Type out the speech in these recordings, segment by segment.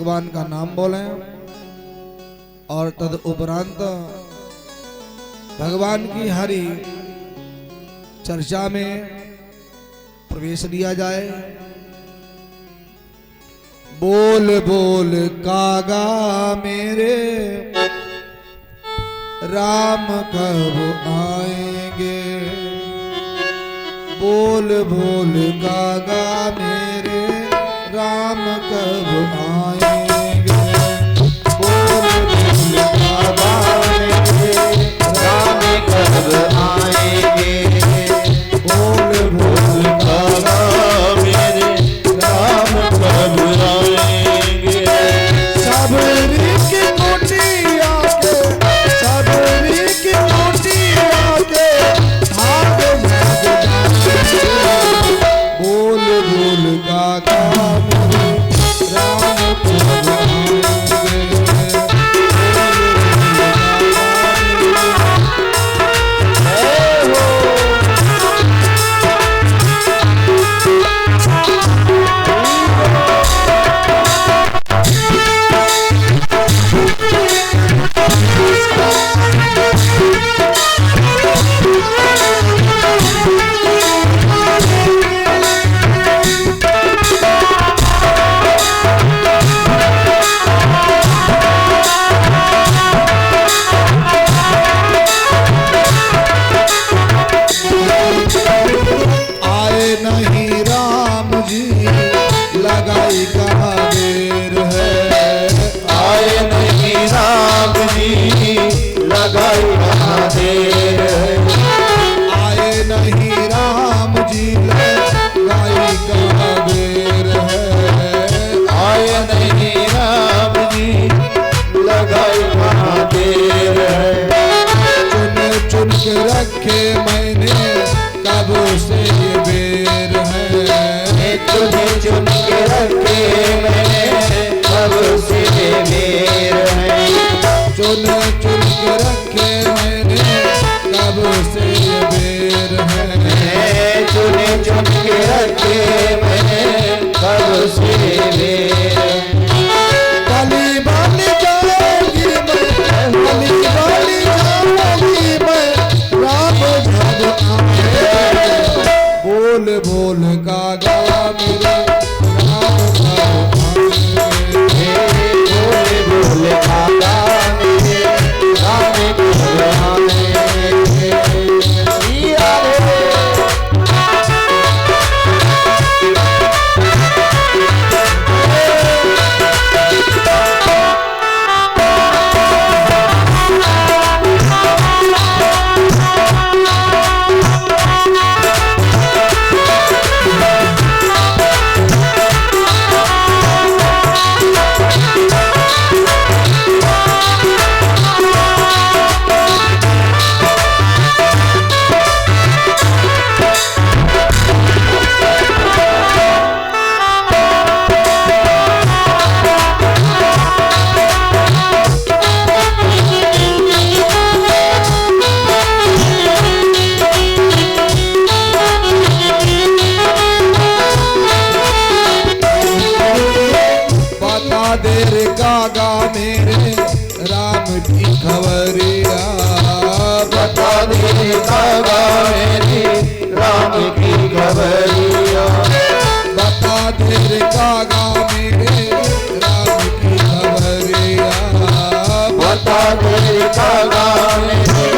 भगवान का नाम बोलें और तद उपरांत भगवान की हरि चर्चा में प्रवेश लिया जाए। बोल बोल कागा मेरे राम कब आएंगे, बोल बोल कागा मेरे राम कब आएंगे, बोल बोल कागा मेरे राम कब आएंगे, बोल बोल कागा मेरे राम कब आएंगे। सबरी की कुटिया के, सबरी की कुटिया के भाग भाग जाएंगे, बोल बोल कागा मेरे राम कब आएंगे, लगाई कहाँ देर है, आए नहीं राम जी लगाई कहाँ देर है, आए नहीं राम जी लगाई कहाँ देर है, आए नहीं राम जी लगाई कहाँ देर है। चुन चुन के रखे मैंने कब से ये बेर है, तुझे चुन के रखे मैंने कब से बेर है, चुन चुन के रखे मैंने कब से बेर है, चुन चुन के रखे मैंने कब से बेर है। कली बन जाऊंगी मैं, कली बन जाऊंगी मैं राम जब आए, बोल बोल कागा मेरे राम कब आएंगे, बोल बोल कागा मेरे राम कब आएंगे। देर कागा मेरे राम की खबरिया, बता दे कागा मेरे राम की खबरिया, बता दे कागा मेरे राम की खबरिया, बता दे कागा मेरे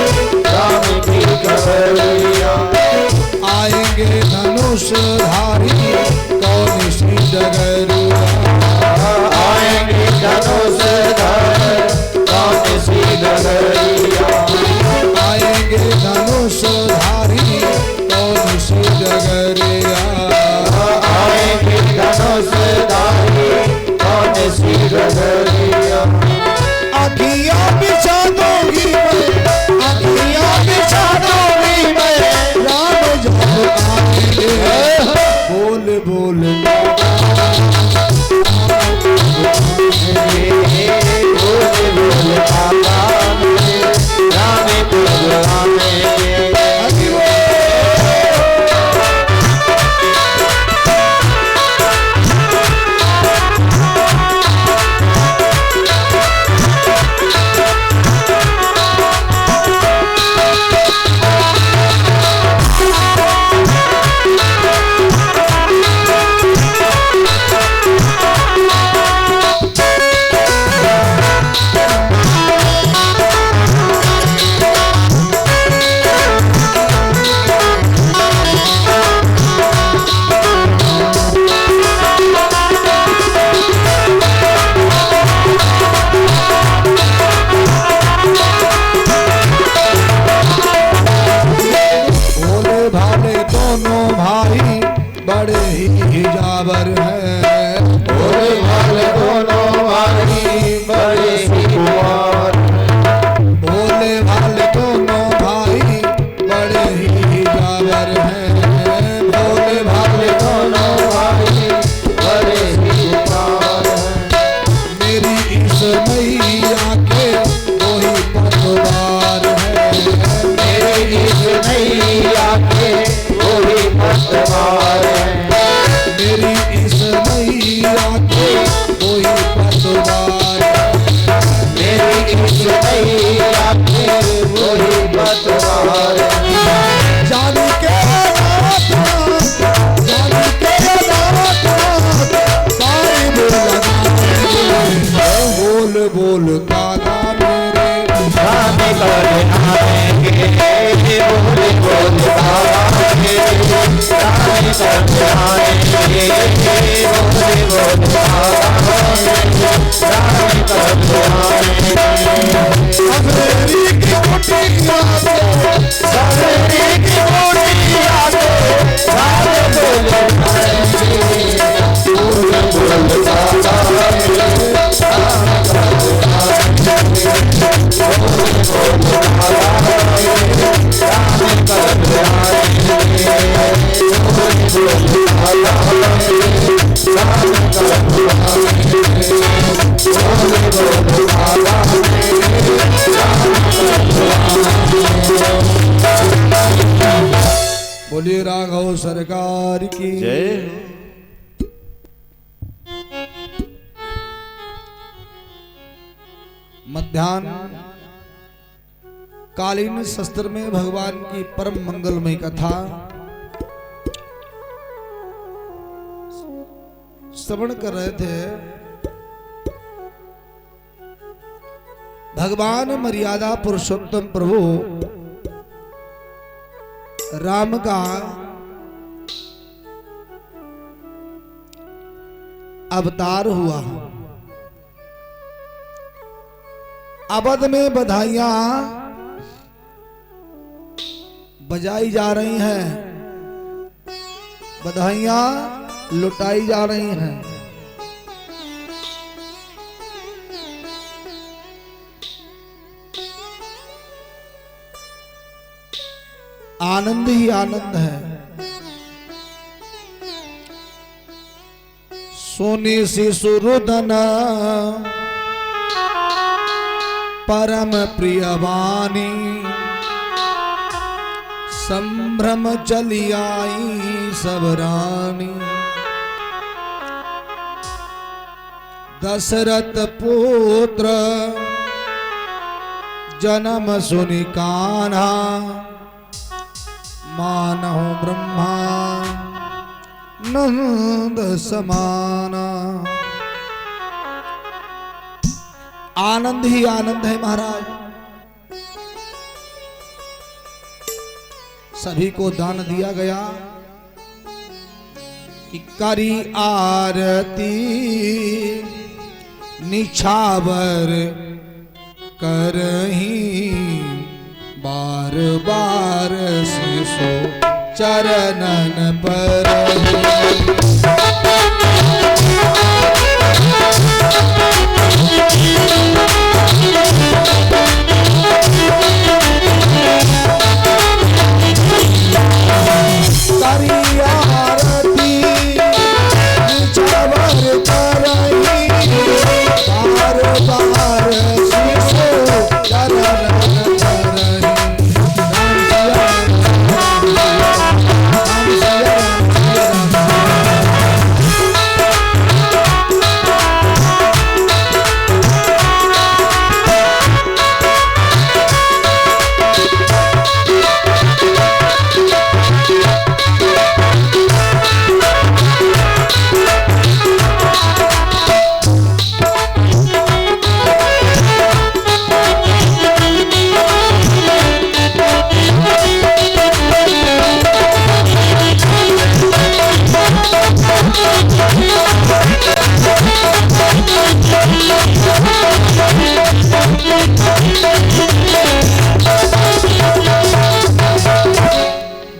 राम की खबरिया। आएंगे धनुषधारी कौन सी डगरिया, आएंगे धनुषधारी कौन सी डगरिया, आएंगे धनुषधारी कौन सी डगरिया, आएंगे धनुषधारी बोल दादा मेरे राम कब आएंगे बोल बोल दादा मेरे राम कब आएंगे बोल बोल दादा मेरे राम कब आएंगे सवेरी की कुटिया से सवेरे की कुटिया से राम बोल आएंगे बोल बोल दादा मेरे राम कब आएंगे बोल बोल दादा मेरे राम कब आएंगे बोल बोल दादा मेरे राम कब आएंगे बोल बोल दादा मेरे बोलिए राघव सरकार की जय। मध्याह्न कालीन शस्त्र में भगवान की परम मंगलमय कथा श्रवण कर रहे थे। भगवान मर्यादा पुरुषोत्तम प्रभु राम का अवतार हुआ। अवध में बधाइयां बजाई जा रही हैं, बधाइयां लुटाई जा रही हैं। आनंद ही आनंद है। सोनी शिशुरुदन परम प्रिय वाणी संभ्रम चली आई सब रानी। दशरथ पुत्र जन्म सुनि कान्हा मानहु ब्रह्मा नंद समाना। आनंद ही आनंद है महाराज। सभी को दान दिया गया कि करी आरती निछावर करही बार बार शिशु चरणन पर।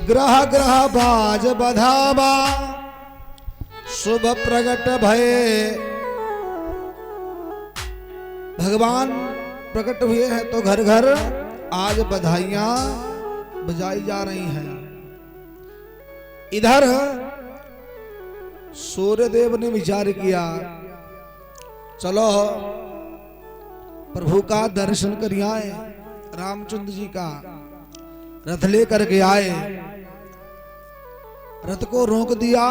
ग्रह ग्रह बाज बधावा शुभ प्रगट भय। भगवान प्रकट हुए हैं तो घर घर आज बधाइयां बजाई जा रही हैं। इधर सूर्यदेव ने विचार किया चलो प्रभु का दर्शन कर आए। रामचंद्र जी का रथ लेकर के आए, रथ को रोक दिया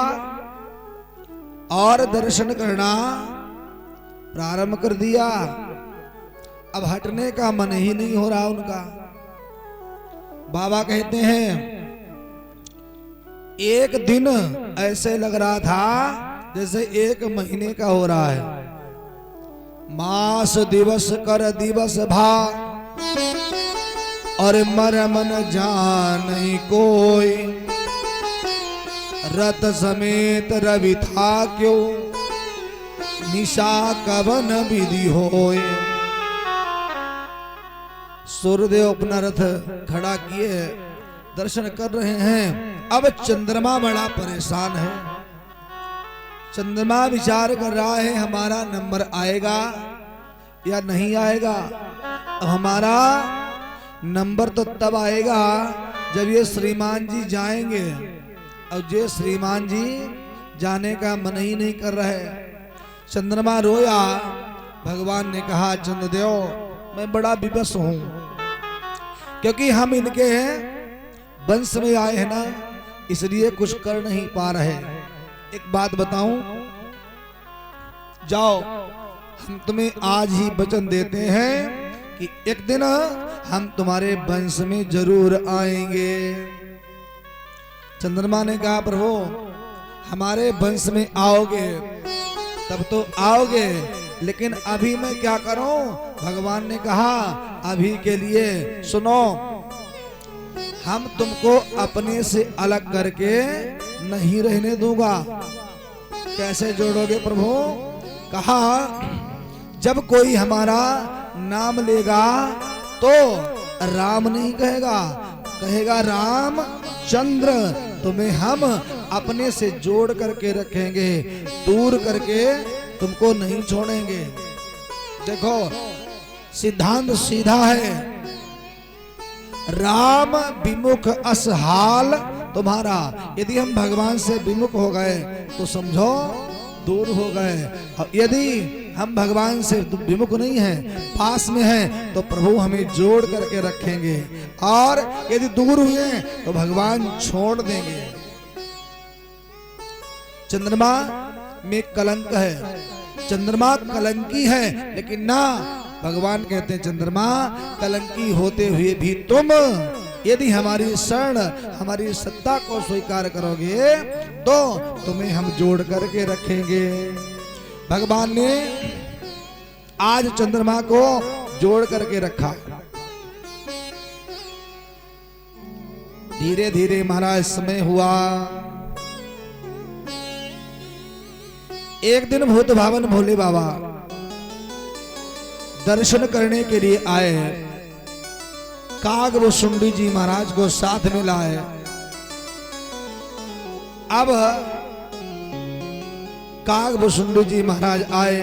और दर्शन करना प्रारंभ कर दिया। अब हटने का मन ही नहीं हो रहा उनका। बाबा कहते हैं एक दिन ऐसे लग रहा था जैसे एक महीने का हो रहा है। मास दिवस कर दिवस भा और मरम न जानई कोई। रथ समेत रवि था क्यों निशा कवन विधि होए। सूर्यदेव अपना रथ खड़ा किए दर्शन कर रहे हैं। अब चंद्रमा बड़ा परेशान है। चंद्रमा विचार कर रहा है हमारा नंबर आएगा या नहीं आएगा। अब हमारा नंबर तो तब आएगा जब ये श्रीमान जी जाएंगे। अब ये श्रीमान जी जाने का मन ही नहीं कर रहे। चंद्रमा रोया। भगवान ने कहा चंद्रदेव मैं बड़ा विवश हूं क्योंकि हम इनके वंश में आए हैं ना, इसलिए कुछ कर नहीं पा रहे। एक बात बताऊं, जाओ हम तुम्हें आज ही वचन देते हैं कि एक दिन हम तुम्हारे वंश में जरूर आएंगे। चंद्रमा ने कहा प्रभु हमारे वंश में आओगे तब तो आओगे, लेकिन अभी मैं क्या करूं। भगवान ने कहा अभी के लिए सुनो, हम तुमको अपने से अलग करके नहीं रहने दूंगा। कैसे जोड़ोगे प्रभु। कहा जब कोई हमारा नाम लेगा तो राम नहीं कहेगा, कहेगा राम चंद्र। तुम्हें हम अपने से जोड़ करके रखेंगे, दूर करके तुमको नहीं छोड़ेंगे। देखो सिद्धांत सीधा है। राम विमुख असहाल तुम्हारा। यदि हम भगवान से विमुख हो गए तो समझो दूर हो गए, और यदि हम भगवान से विमुख नहीं हैं, पास में हैं, तो प्रभु हमें जोड़ करके रखेंगे, और यदि दूर हुए तो भगवान छोड़ देंगे। चंद्रमा में कलंक है, चंद्रमा कलंकी है, लेकिन ना, भगवान कहते हैं चंद्रमा कलंकी होते हुए भी तुम यदि हमारी शरण हमारी सत्ता को स्वीकार करोगे तो तुम्हें हम जोड़ करके रखेंगे। भगवान ने आज चंद्रमा को जोड़ करके रखा। धीरे धीरे महाराज समय हुआ। एक दिन भूत भावन भोले बाबा दर्शन करने के लिए आए। कागभुसुंडी जी महाराज को साथ में लाए। अब कागभुसुंडी जी महाराज आए।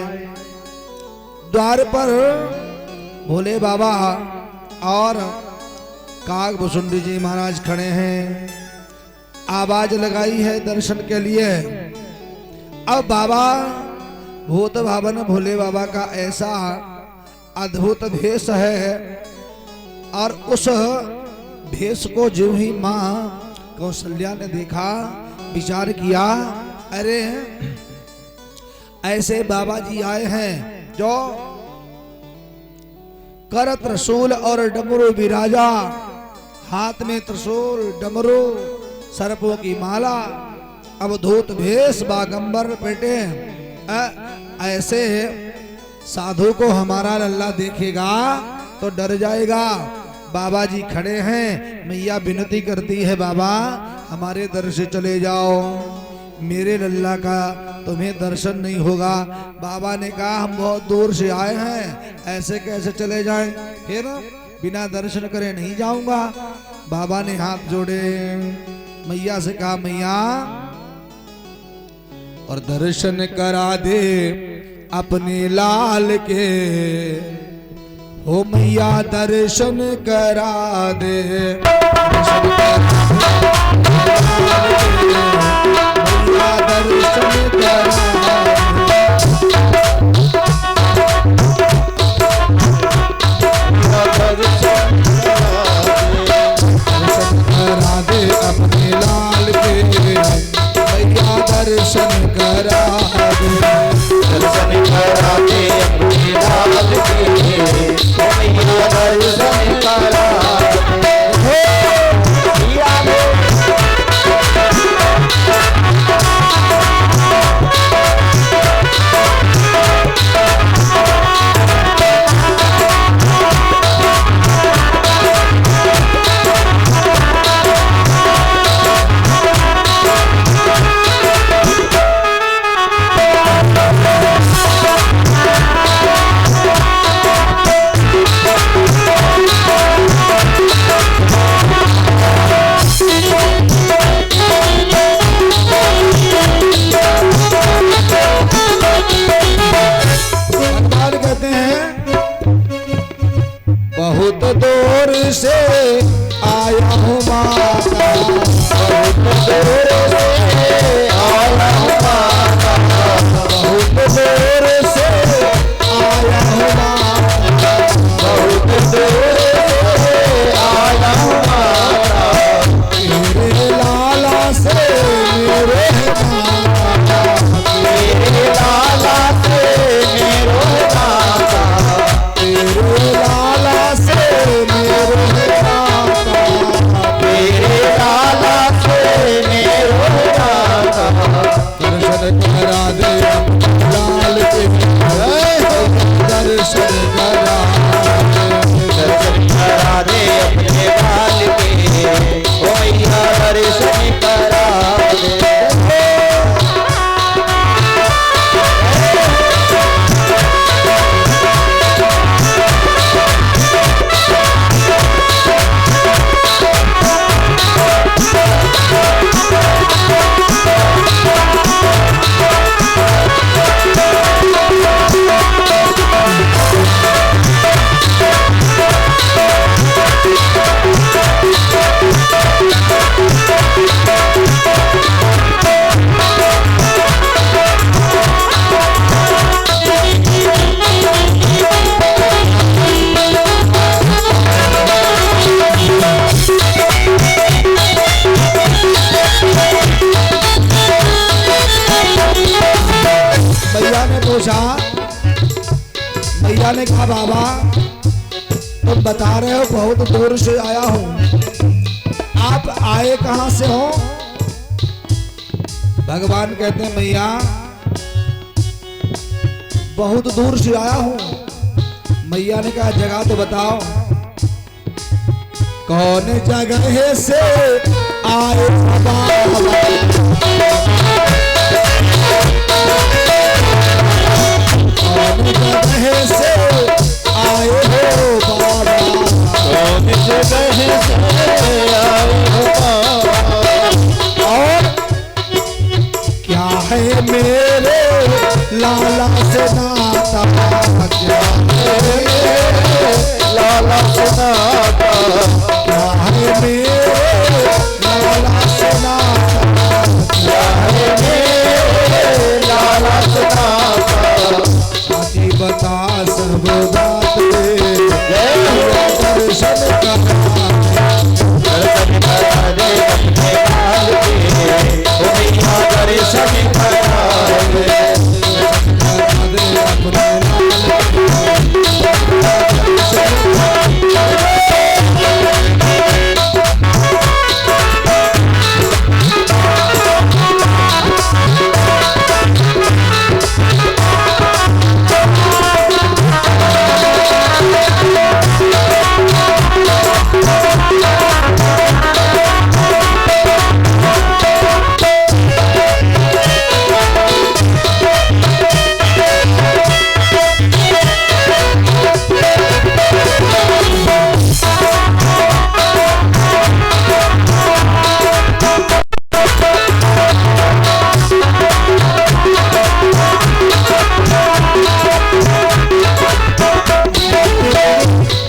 द्वार पर भोले बाबा और कागभुसुंडी जी महाराज खड़े हैं। आवाज लगाई है दर्शन के लिए। अब बाबा भूत भावन भोले बाबा का ऐसा अद्भुत भेष है, और उस भेष को जो ही मां कौशल्या ने देखा, विचार किया, अरे ऐसे बाबा जी आए हैं जो कर त्रिशूल और डमरू विराजा, हाथ में त्रिशूल डमरू सर्पों की माला, अवधूत भेष बागंबर पेटे। ऐसे साधु को हमारा लल्ला देखेगा तो डर जाएगा। बाबा जी खड़े हैं, मैया विनती करती है बाबा हमारे दर से चले जाओ, मेरे लल्ला का तुम्हें दर्शन नहीं होगा। बाबा ने कहा हम बहुत दूर से आए हैं, ऐसे कैसे चले जाएं, फिर बिना दर्शन करे नहीं जाऊंगा। बाबा ने हाथ जोड़े, मैया से कहा मैया और दर्शन करा दे अपने लाल के, हो मैया दर्शन करा दे, दर्शन मैया दर्शन करा दे अपने लाल के, मैया दर्शन करा दे, दर्शन करा दे अपने लाल के, मैया दर्शन करा दे। कहते हैं बहुत दूर से आया हूँ माता, बहुत दूर से आया हूँ माता, बहुत दूर से आया हूँ माता, बहुत दूर से आया हूँ माता, तेरे लाला से मेरे नाता, तेरे लाला से मेरो नाता, तेरे लाला से मेरे नाता, तेरे लाला से मेरो नाता। दर्शन करा दे लाल के, दर्शन करा दे, दर्शन करा दे अपने लाल के, ओ मैया दर्शन करा दे। मैया ने पूछा, मैया ने कहा बाबा तुम बता रहे हो बहुत दूर से आया हूँ, आप आए कहाँ से हो? भगवान कहते हैं मैया बहुत दूर से आया हूँ। मैया ने कहा जगह तो बताओ, कौन जगह से आए बाबा, कौन जगह से आए हो बाबा, कौन जगह से आए हो बाबा, और क्या है मेरे लाला से नाता, क्या है लाला से नाता, क्या है मेरे लाला से नाता, क्या है मेरे लाला से नाता। साथी बता सब बात दे, दर्शन करा, दर्शन करा दे अपने लाल के, ओ मैया दर्शन करा दे। करा दे अपने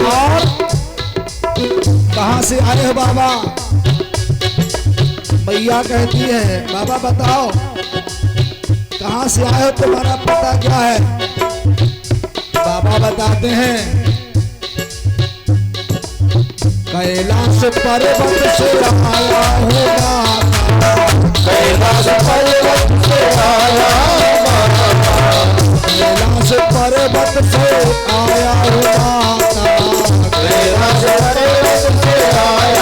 लाल कहाँ से आए हो बाबा? मैया कहती है बाबा बताओ कहाँ से आए हो, तुम्हारा पता क्या है? बाबा बताते हैं कैलाश पर्वत से आया हूँ माता, कैलाश पर्वत से आया कैलाश पर्वत से आया हूँ माता, कैलाश पर्वत से आया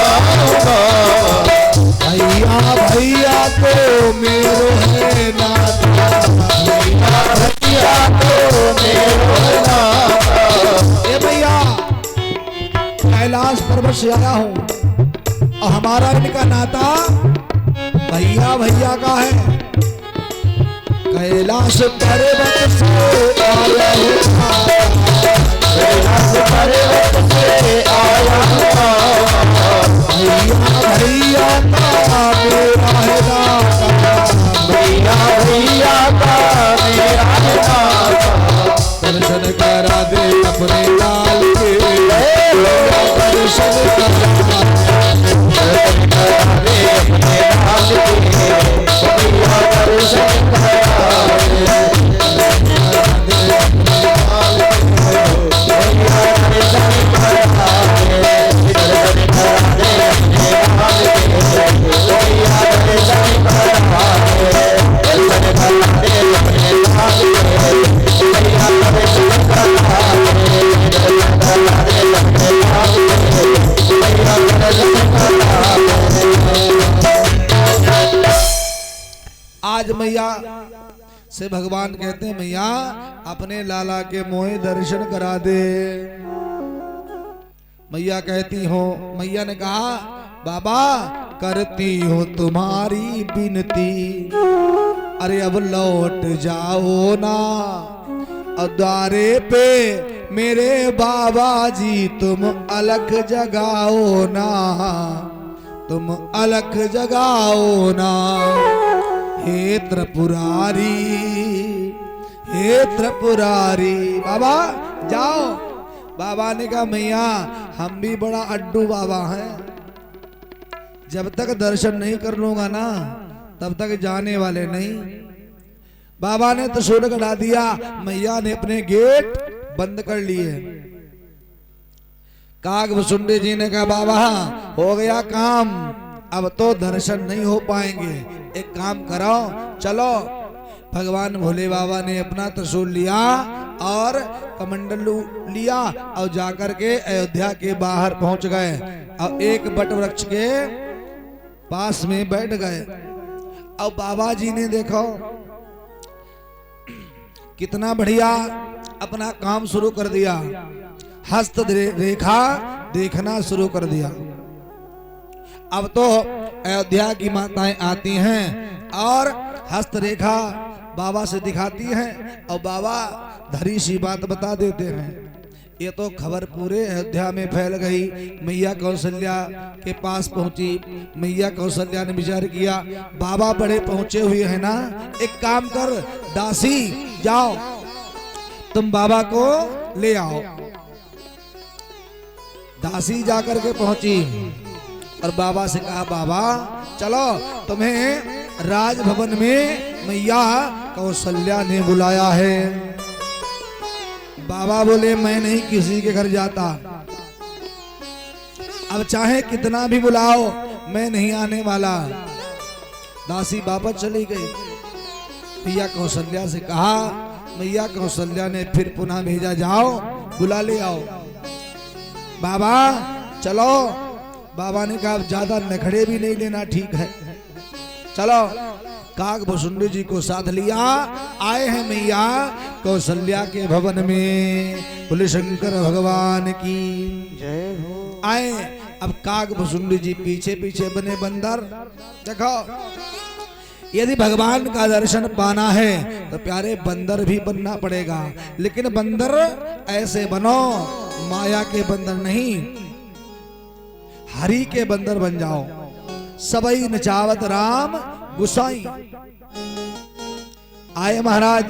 भैया भैया तो मेरो है नाता, भैया तो मेरो नाता। ए भैया कैलाश पर्वत से आया हूँ और हमारा इनका नाता भैया भैया का है। कैलाश पर्वत से आया हूँ कैलाश पर्वत से आया भैया भैया का मेरा है नाता, भैया भैया का मेरा नाता। दर्शन करा दे अपने लाल के मैया दर्शन करा दे अपने लाल के मैया दर्शन आज मैया से भगवान कहते हैं मैया अपने लाला के मोहे दर्शन करा दे। मैया कहती हो, मैया ने कहा बाबा करती हो तुम्हारी विनती, अरे अब लौट जाओ ना द्वारे पे मेरे बाबा जी, तुम अलख जगाओ ना, तुम अलख जगाओ ना। हे त्रिपुरारी, हे त्रिपुरारी, बाबा जाओ। बाबा ने कहा मैया हम भी बड़ा अड्डू बाबा हैं, जब तक दर्शन नहीं कर लूंगा ना तब तक जाने वाले नहीं। बाबा ने त्रिशूल कढ़ा दिया, मैया ने अपने गेट बंद कर लिए। कागभुसुंडी जी ने कहा बाबा हो गया काम, अब तो दर्शन नहीं हो पाएंगे, एक काम करो चलो। भगवान भोले बाबा ने अपना त्रिशूल लिया और कमंडल लिया और जाकर के अयोध्या के बाहर पहुंच गए और एक बट वृक्ष के पास में बैठ गए। अब बाबा जी ने देखो कितना बढ़िया अपना काम शुरू कर दिया, हस्त रेखा देखना शुरू कर दिया। अब तो अयोध्या की माताएं आती हैं और हस्त रेखा बाबा से दिखाती हैं और बाबा धरी सी बात बता देते हैं। ये तो खबर पूरे अयोध्या में फैल गई। मैया कौशल्या के पास पहुंची। मैया कौशल्या ने विचार किया बाबा बड़े पहुंचे हुए हैं ना, एक काम कर दासी जाओ तुम बाबा को ले आओ। दासी जाकर के पहुंची और बाबा से कहा बाबा चलो तुम्हें राजभवन में मैया कौशल्या ने बुलाया है। बाबा बोले मैं नहीं किसी के घर जाता, अब चाहे कितना भी बुलाओ मैं नहीं आने वाला। दासी वापस चली गई। मैया कौशल्या से कहा, मैया कौशल्या ने फिर पुनः भेजा जाओ बुला ले आओ। बाबा चलो। बाबा ने कहा ज्यादा नखड़े भी नहीं लेना, ठीक है चलो। कागभुसुंडी जी को साथ लिया, आए हैं मैया कौशल्या के भवन में। बोले शंकर भगवान की जय हो। आए अब कागभुसुंडी जी पीछे पीछे बने बंदर। देखो यदि भगवान का दर्शन पाना है तो प्यारे बंदर भी बनना पड़ेगा, लेकिन बंदर ऐसे बनो माया के बंदर नहीं, हरि के बंदर बन जाओ। सबई नचावत राम गुसाई। आए महाराज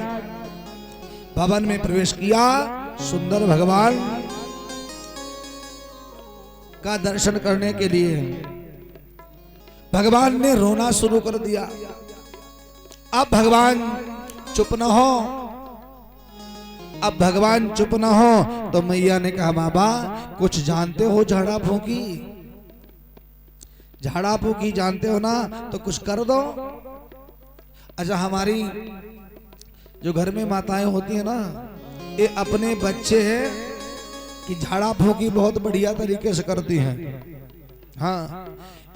भवन में प्रवेश किया। सुंदर भगवान का दर्शन करने के लिए भगवान ने रोना शुरू कर दिया। अब भगवान चुप न हो, अब भगवान चुप न हो तो मैया ने कहा बाबा कुछ जानते हो झाड़ा फूकी, झाड़ा फूकी जानते हो ना तो कुछ कर दो। अच्छा हमारी जो घर में माताएं होती है ना, ये अपने बच्चे की झाड़ा फूकी बहुत बढ़िया तरीके से करती हैं। हाँ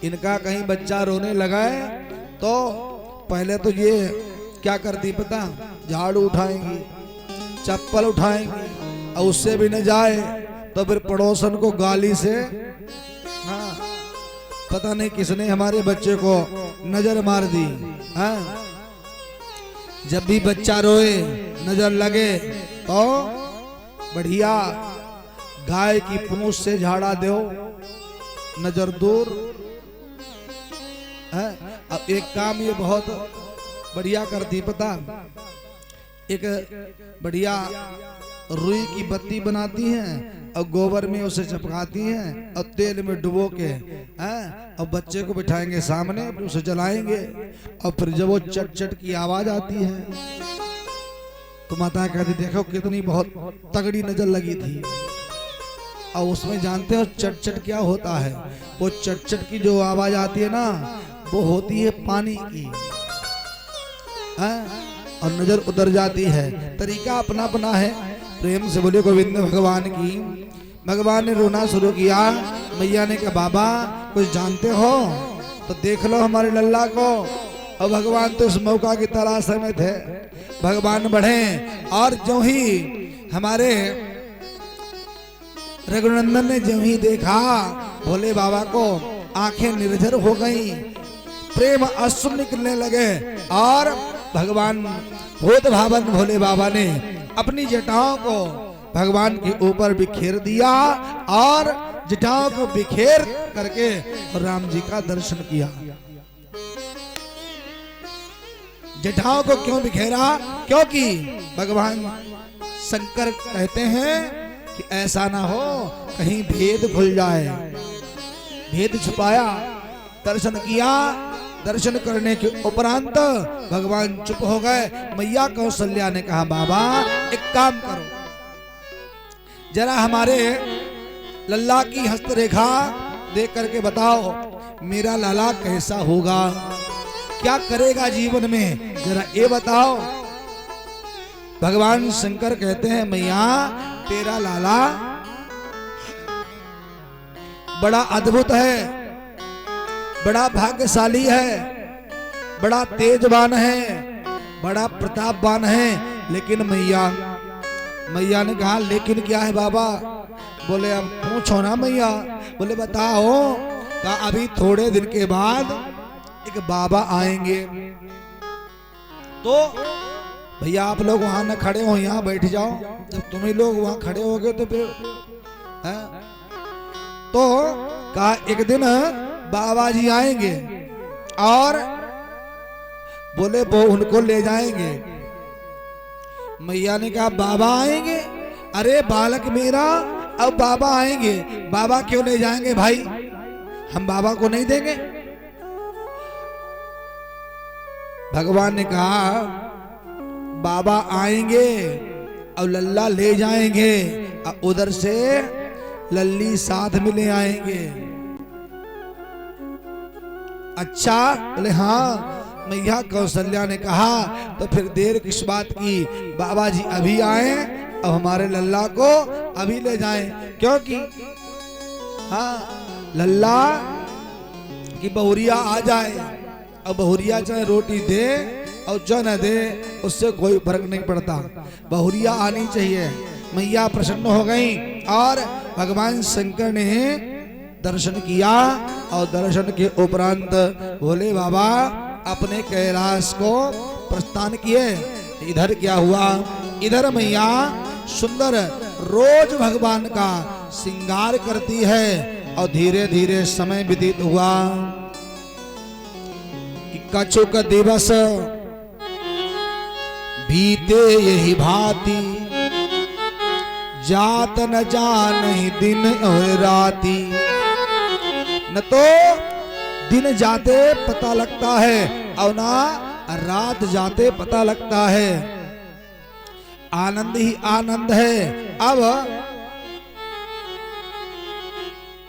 इनका कहीं बच्चा रोने लगा है तो पहले तो ये क्या करती पता, झाड़ू उठाएंगी, चप्पल उठाएंगी और उससे भी न जाए तो फिर पड़ोसन को गाली से, हाँ पता नहीं किसने हमारे बच्चे को नजर मार दी। हाँ जब भी बच्चा रोए नजर लगे तो बढ़िया गाय की पूंछ से झाड़ा दो, नजर दूर है। अब एक काम ये बहुत बढ़िया करती पता, एक बढ़िया रुई की बत्ती बनाती हैं और गोबर में उसे चपकाती हैं और तेल में डुबो के और बच्चे को बिठाएंगे सामने, फिर उसे जलाएंगे और फिर जब वो चट चट की आवाज आती है तो माता कहती देखो कितनी बहुत तगड़ी नजर लगी थी। और उसमें जानते हो चट चट क्या होता है? वो चट चट की जो आवाज आती है ना वो होती है पानी की, और नजर उतर जाती है। तरीका अपना अपना है। प्रेम से बोले गोविंद भगवान की। भगवान ने रोना शुरू किया। मैया ने कहा बाबा कुछ जानते हो तो देख लो हमारे लल्ला को। और भगवान तो उस मौका की तलाश में थे। भगवान बढ़े और जो ही हमारे रघुनंदन ने जो ही देखा भोले बाबा को, आंखें निर्झर हो गई, प्रेम अश्रु निकलने लगे और भगवान भूत भावन भोले बाबा ने अपनी जटाओं को भगवान के ऊपर बिखेर दिया और जटाओं को बिखेर करके राम जी का दर्शन किया। जटाओं को क्यों बिखेरा? क्योंकि भगवान शंकर कहते हैं कि ऐसा ना हो कहीं भेद खुल जाए। भेद छुपाया, दर्शन किया। दर्शन करने के उपरांत भगवान चुप हो गए। मैया कौशल्या ने कहा बाबा एक काम करो, जरा हमारे लल्ला की हस्तरेखा देख करके बताओ मेरा लाला कैसा होगा, क्या करेगा जीवन में, जरा ये बताओ। भगवान शंकर कहते हैं मैया तेरा लाला बड़ा अद्भुत है, बड़ा भाग्यशाली है, बड़ा तेजवान है, बड़ा प्रतापवान है। लेकिन मैया ने कहा लेकिन क्या है बाबा? बोले अब पूछो ना मैया। बोले बताओ। कहा अभी थोड़े दिन के बाद एक बाबा आएंगे, तो भैया आप लोग वहां न खड़े हो, यहाँ बैठ जाओ। जब तुम ही लोग वहां खड़े हो गए तो फिर तो कहा एक दिन बाबा जी आएंगे और बोले वो उनको ले जाएंगे। मैया ने कहा बाबा आएंगे? अरे बालक मेरा, अब बाबा आएंगे, बाबा क्यों ले जाएंगे भाई, हम बाबा को नहीं देंगे। भगवान ने कहा बाबा आएंगे और लल्ला ले जाएंगे और उधर से लल्ली साथ में ले आएंगे। अच्छा? बोले हाँ। मैया कौशल्या ने कहा तो फिर देर किस बात की, बाबा जी अभी आए अब हमारे लल्ला को अभी ले जाएं, क्योंकि हाँ लल्ला की बहुरिया आ जाए और बहुरिया चाहे रोटी दे और जो न दे उससे कोई फर्क नहीं पड़ता, बहुरिया आनी चाहिए। मैया प्रसन्न हो गई और भगवान शंकर ने दर्शन किया और दर्शन के उपरांत भोले बाबा अपने कैलाश को प्रस्थान किए। इधर क्या हुआ? इधर मैया सुंदर रोज भगवान का श्रृंगार करती है और धीरे धीरे समय व्यतीत हुआ। कछुक दिवस बीते यही भांति, जात न जानहि दिन और राती। न तो दिन जाते पता लगता है और ना रात जाते पता लगता है। आनंद ही आनंद है। अब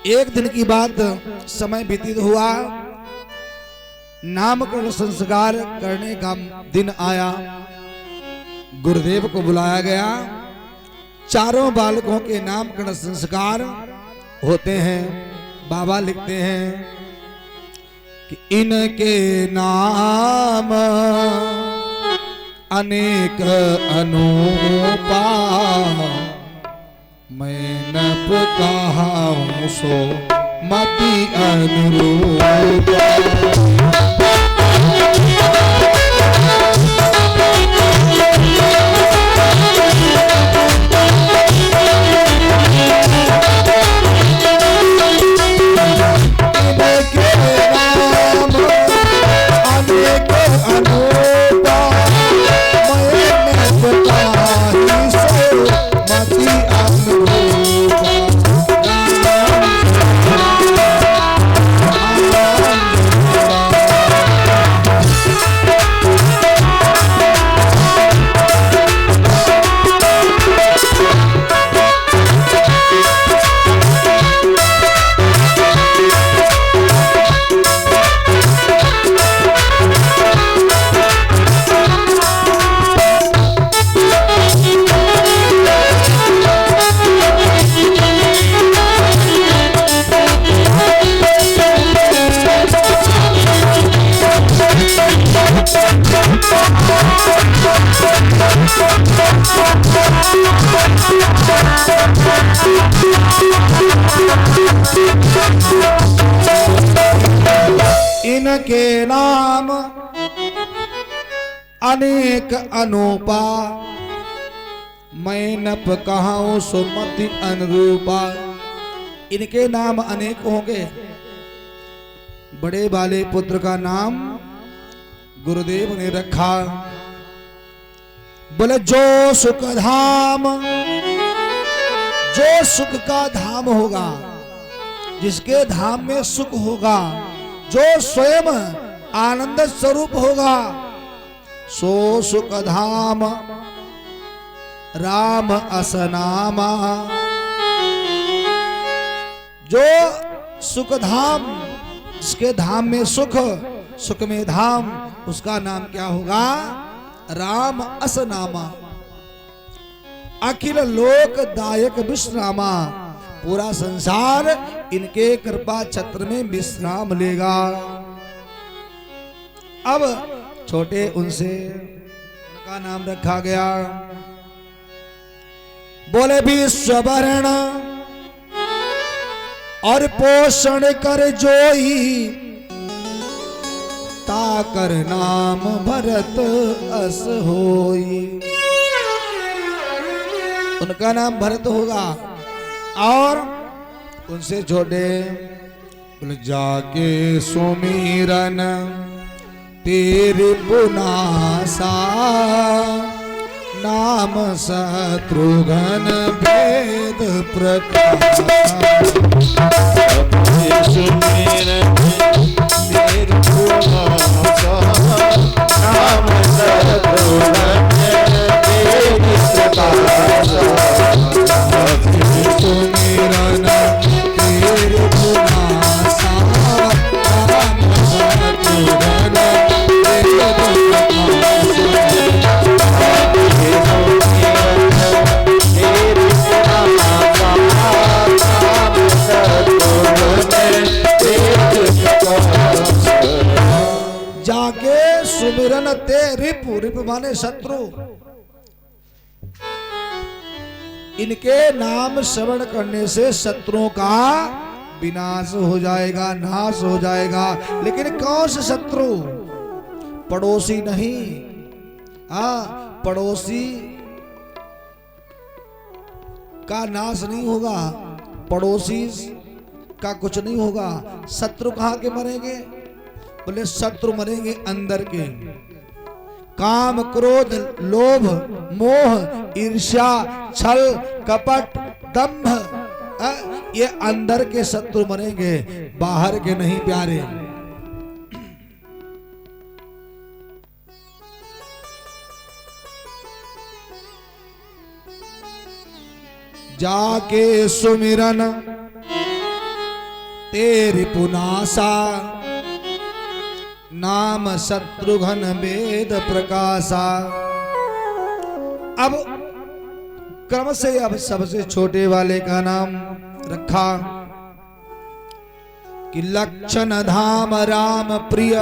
एक दिन की बात, समय व्यतीत हुआ, नामकरण संस्कार करने का दिन आया। गुरुदेव को बुलाया गया। चारों बालकों के नामकरण संस्कार होते हैं। बाबा लिखते हैं कि इनके नाम अनेक अनूपा, मैं नप कहाऊं सो मति अनुरूपा। इनके नाम अनेक अनूपा, मैं नप कहाऊं सुमति अनुरूपा। इनके नाम अनेक होंगे। बड़े वाले पुत्र का नाम गुरुदेव ने रखा, बोले जो सुख धाम, जो सुख का धाम होगा, जिसके धाम में सुख होगा, जो स्वयं आनंद स्वरूप होगा, सो सुख धाम राम असनामा। जो सुख धाम, जिसके धाम में सुख, सुख में धाम, उसका नाम क्या होगा? राम असनामा। अखिल लोक दायक विश्रामा, पूरा संसार इनके कृपा छत्र में विश्राम लेगा। अब छोटे उनसे उनका नाम रखा गया, बोले विश्वभरण और पोषण कर जोई, ताकर नाम भरत अस होई। उनका नाम भरत होगा। और उनसे छोटे बोले जाके सुमिरन तेरे पुनासा, नाम शत्रुघ्न भेद प्रकाशा। सुमिरन तेरे पुनासा, नाम शत्रुघ्न भेद प्रकाशा। सुमिरन तेरे पुनासा, नाम शत्रुघ्न भेद जाके सुमिरन ते रिपु, रिपु माने शत्रु, इनके नाम श्रवण करने से शत्रुओं का विनाश हो जाएगा, नाश हो जाएगा। लेकिन कौन से शत्रु? पड़ोसी नहीं। पड़ोसी का नाश नहीं होगा, पड़ोसी का कुछ नहीं होगा। शत्रु कहाँ के मरेंगे? बोले शत्रु मरेंगे अंदर के। काम, क्रोध, लोभ, मोह, ईर्ष्या, छल, कपट, दंभ, ये अंदर के शत्रु मरेंगे, बाहर के नहीं प्यारे। जाके सुमिरन तेरी पुनासा, नाम शत्रुघ्न वेद प्रकाशा। अब क्रम से अब सबसे छोटे वाले का नाम रखा कि लक्षण धाम राम प्रिय,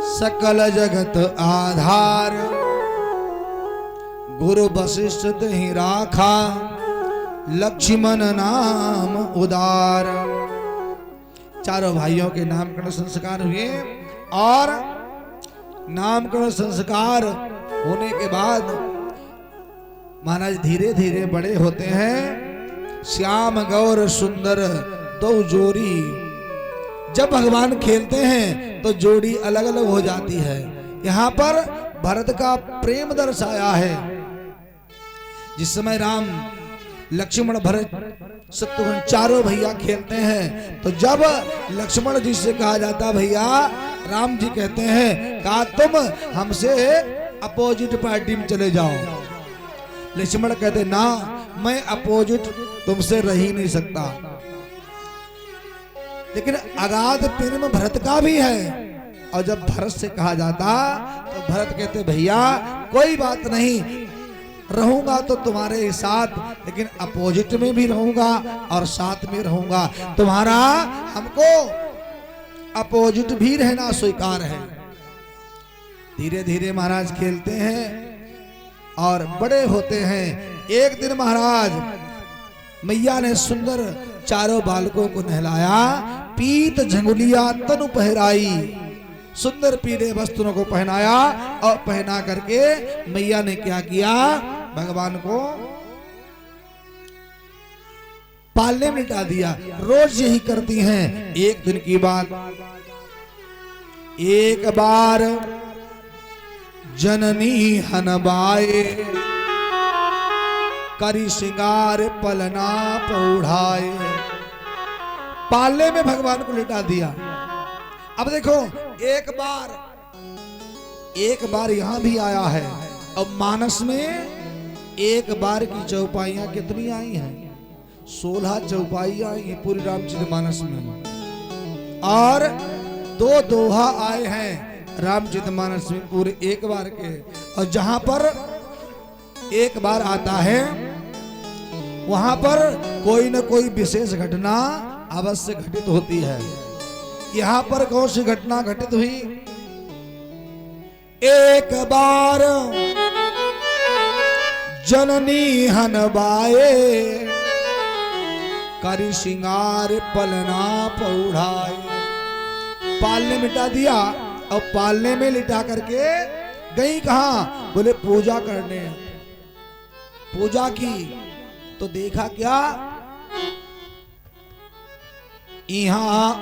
सकल जगत आधार, गुरु वशिष्ठ ही राखा, लक्ष्मण नाम उदार। चारों भाइयों के नामकरण संस्कार हुए और नामकरण संस्कार होने के बाद महाराज धीरे धीरे बड़े होते हैं। श्याम गौर सुंदर दो जोड़ी, जब भगवान खेलते हैं तो जोड़ी अलग अलग हो जाती है। यहाँ पर भरत का प्रेम दर्शाया है। जिस समय राम, लक्ष्मण, भरत, शत्रुघ्न चारों भैया खेलते हैं तो जब लक्ष्मण जी से कहा जाता भैया, राम जी कहते हैं कहा तुम हमसे अपोजिट पार्टी में चले जाओ। लक्ष्मण कहते ना, मैं अपोजिट तुमसे रह ही नहीं सकता। लेकिन अगाध प्रेम भरत का भी है। और जब भरत से कहा जाता तो भरत कहते भैया कोई बात नहीं, रहूंगा तो तुम्हारे साथ, लेकिन अपोजिट में भी रहूंगा और साथ में रहूंगा। तुम्हारा हमको अपोजिट भी रहना स्वीकार है। धीरे धीरे महाराज खेलते हैं और बड़े होते हैं। एक दिन महाराज मैया ने सुंदर चारों बालकों को नहलाया, पीत झंगुलिया तनु पहराई, सुंदर पीले वस्त्रों को पहनाया और पहना करके मैया ने क्या किया, भगवान को पालने में लिटा दिया। रोज यही करती हैं। एक दिन की बात, एक बार जननी हनबाए, करी श्रृंगार पलना पौढ़ाए। पालने में भगवान को लिटा दिया। अब देखो, एक बार यहां भी आया है। अब मानस में एक बार की चौपाइयां कितनी आई हैं? 16 चौपाइयां आई हैं पूरी रामचरितमानस में, और 2 दोहा आए हैं रामचरितमानस में पूरे एक बार के। और जहां पर एक बार आता है वहां पर कोई न कोई विशेष घटना अवश्य घटित होती है। यहां पर कौन सी घटना घटित हुई? एक बार जननी हनबाए, करी श्रृंगार पलना पौढ़ाए। पालने मिटा दिया और पालने में लिटा करके गई कहां? बोले पूजा करने। पूजा की तो देखा क्या, यहां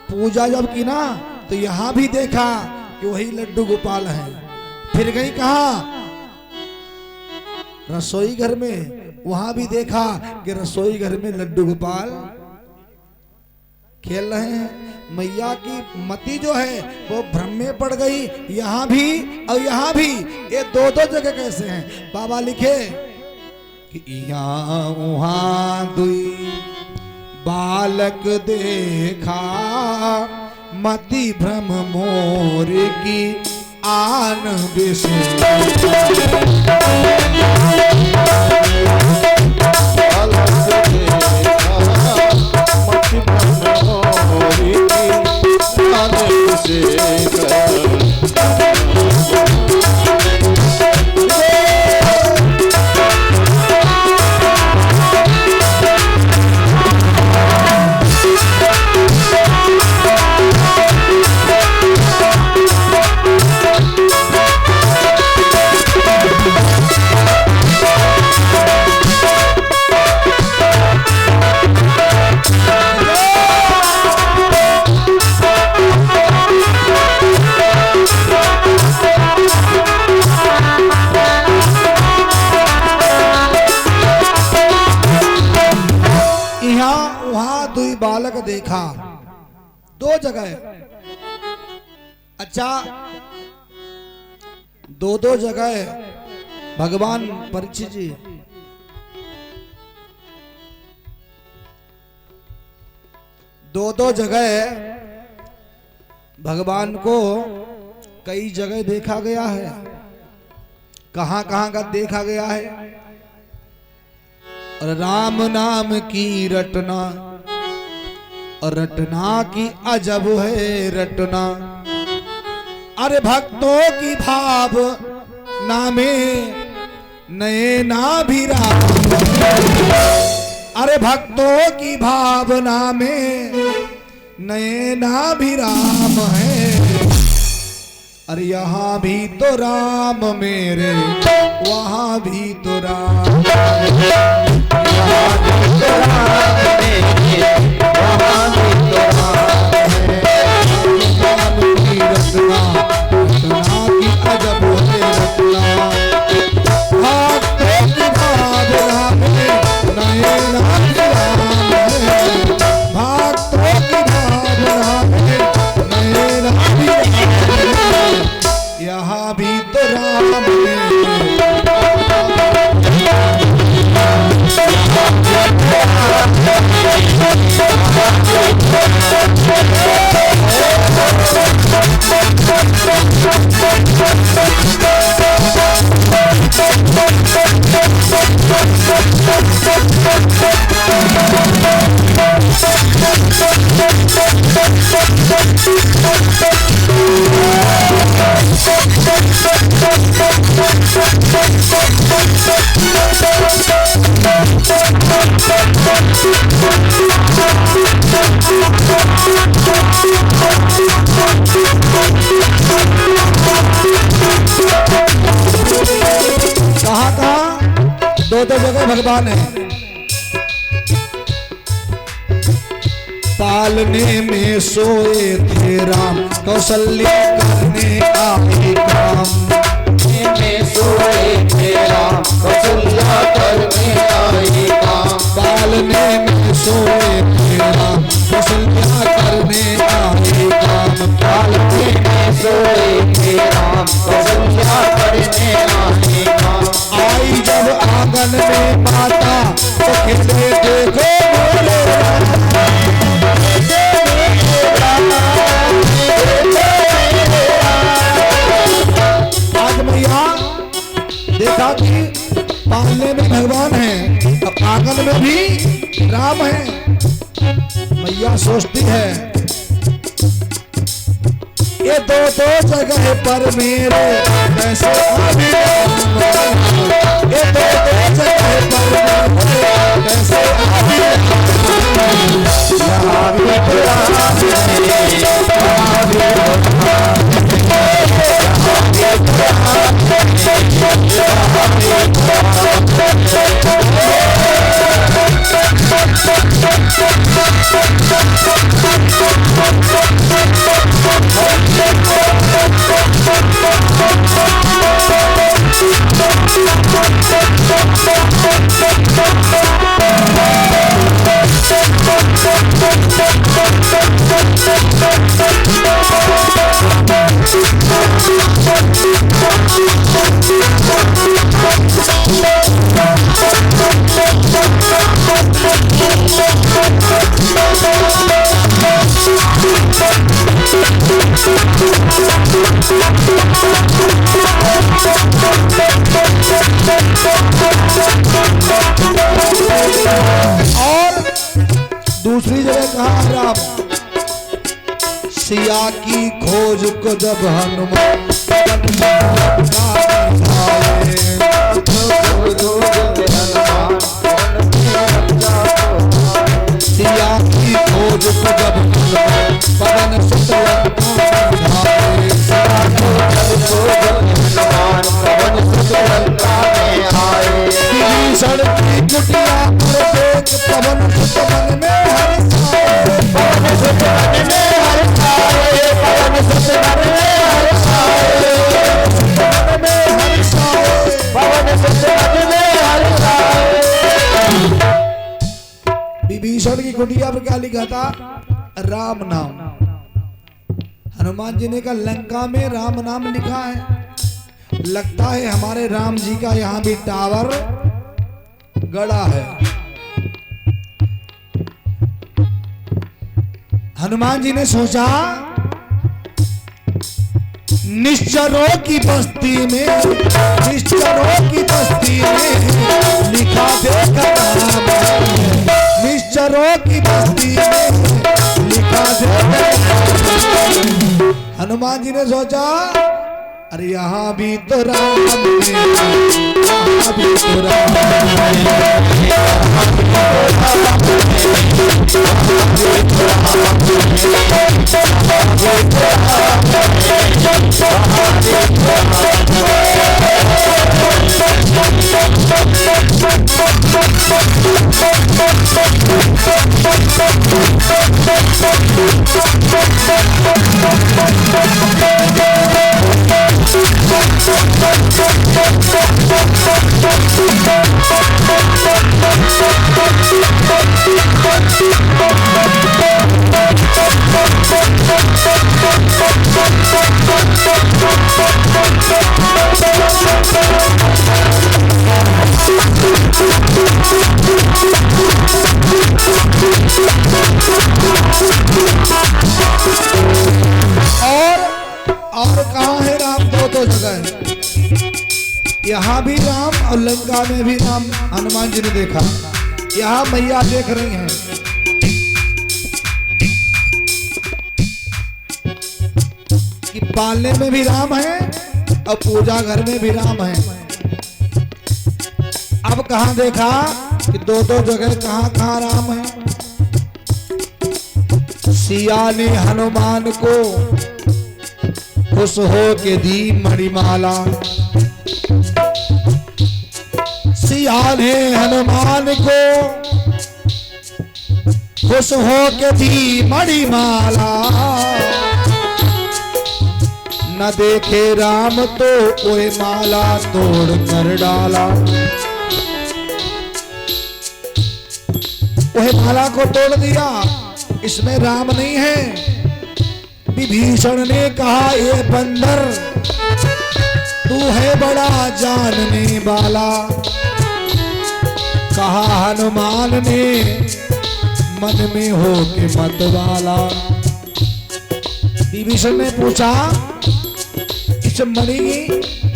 पूजा जब की ना तो यहां भी देखा कि वही लड्डू गोपाल है। फिर गई कहा? रसोई घर में। वहां भी देखा कि रसोई घर में लड्डू गोपाल खेल रहे हैं। मैया की मति जो है वो भ्रम में पड़ गई। यहां भी और यहां भी, ये 2 जगह कैसे हैं? बाबा लिखे कि यहाँ वहां दुई बालक देखा, मति भ्रम मोर की आन विशेष। बालक देखा। 2 जगह। अच्छा, 2 जगह भगवान परीक्षित जी 2 जगह भगवान को कई जगह देखा गया है। कहां कहां का देखा गया है? और राम नाम की रटना, और रटना की अजब है रटना। अरे भक्तों की भाव नामे नए नाभिरा, अरे भक्तों की भावना में नए नाभिराम है। अरे यहाँ भी तो राम मेरे, वहाँ भी तो राम, यहाँ भी तो राम मेरे, वहाँ भी तो राम है। राम की रचना, रचना की अजब है रचना। भक्तों की भावना में नए नाभिराम है। भक्तों की भावना में नए नाभिराम है। यहाँ भी तो राम है। कहाँ कहाँ दो दो जगह भगवान है। पालने में सोए थे राम, कौशल्या करने आई काम। में सोए थे राम, कौशल्या करने आई काम। पालने में सोए थे राम, कौशल्या करने आई काम। पालने में सोए थे राम, कौशल्या करने आई काम। आई जब आंगन में माता, तो खेले देखो बोले आज मैया देखा कि पालने में भगवान है, अब आंगन में भी राम है। मैया सोचती है ये दो दो जगह पर मेरे कैसे आवे, ये दो दो जगह पर मेरे कैसे आवे। यहाँ भी राम है, यहाँ भी और दूसरी जगह कहा राम, सिया की खोज को जब हनुमान सिया की खोज को जब हनुमान पवन सुत लंका में आए। विभीषण की कुटिया पर देख पवन सुत मन में हर्षाए। पवन सुत मन में हर्षाए, पवन सुत मन में हर्षाए, मन में हर्षाए, पवन सुत मन में हर्षाए। विभीषण की कुटिया पर क्या लिखा था? राम नाम। हनुमान जी ने कहा लंका में राम नाम लिखा है, लगता है हमारे राम जी का यहाँ भी टावर गड़ा है। हनुमान जी ने सोचा निश्चरों की बस्ती में, निश्चरों की बस्ती में लिखा देखा नाम है। निश्चरों की बस्ती में लिखा देखा। हनुमान जी ने सोचा अरे यहाँ भी तो राम है, यहाँ भी तो राम और कहाँ है राम? दो जगह है, यहाँ भी राम और लंका में भी राम। हनुमान जी ने देखा, यहाँ मैया देख रही हैं कि पालने में भी राम है और पूजा घर में भी राम है। अब कहाँ देखा कि दो जगह कहाँ राम है। सिया ने हनुमान को खुश हो के दी मणिमाला। सिया ने हनुमान को खुश हो के दी मणिमाला। न देखे राम तो ओए माला तोड़ कर डाला। ओए माला को तोड़ दिया, इसमें राम नहीं है। विभीषण ने कहा ये बंदर तू है बड़ा जानने वाला। कहा हनुमान ने मन में हो के मत वाला। विभीषण ने पूछा इस मणि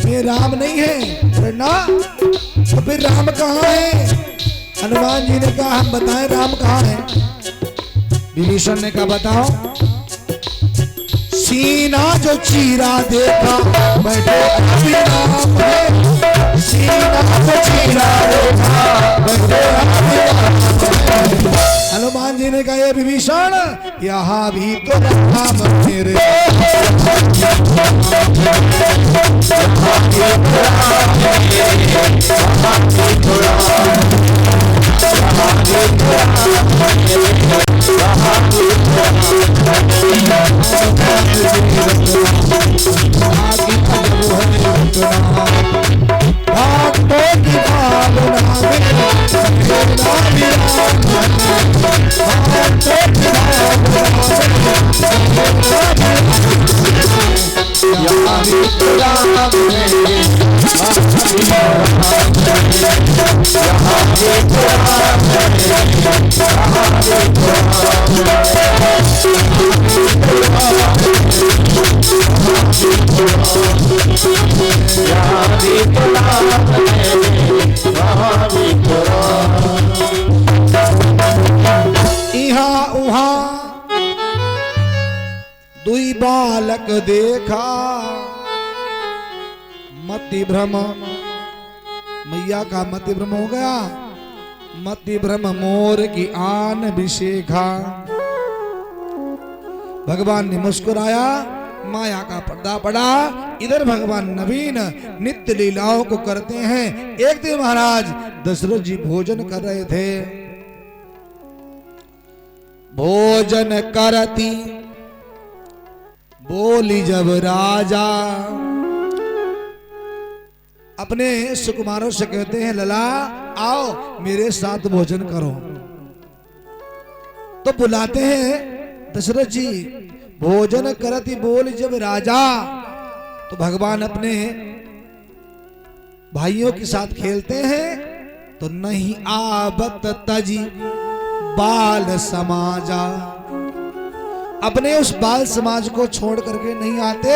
में राम नहीं है? अरे ना, तो फिर राम कहाँ है? हनुमान जी ने कहा हम बताएं राम कहाँ है? विभीषण ने कहा बताओ। सीना जो चीरा देखा बैठे अभी राम है। सीना जो चीरा देखा बैठे अभी राम है। हनुमान जी ने कहा ये विभीषण यहाँ भी तो राम मेरे। दुई बालक देखा मति भ्रम। मैया का मति भ्रम हो गया। मति भ्रम मोर की आन विशेखा। भगवान ने मुस्कुराया, माया का पर्दा पड़ा। इधर भगवान नवीन नित्य लीलाओं को करते हैं। एक दिन महाराज दशरथ जी भोजन कर रहे थे। भोजन करती बोली जब राजा। अपने सुकुमारों से कहते हैं लला आओ मेरे साथ भोजन करो। तो बुलाते हैं दशरथ जी। भोजन करती बोली जब राजा। तो भगवान अपने भाइयों के साथ खेलते हैं। तो नहीं आवत तजी बाल समाजा। अपने उस बाल समाज को छोड़ करके नहीं आते।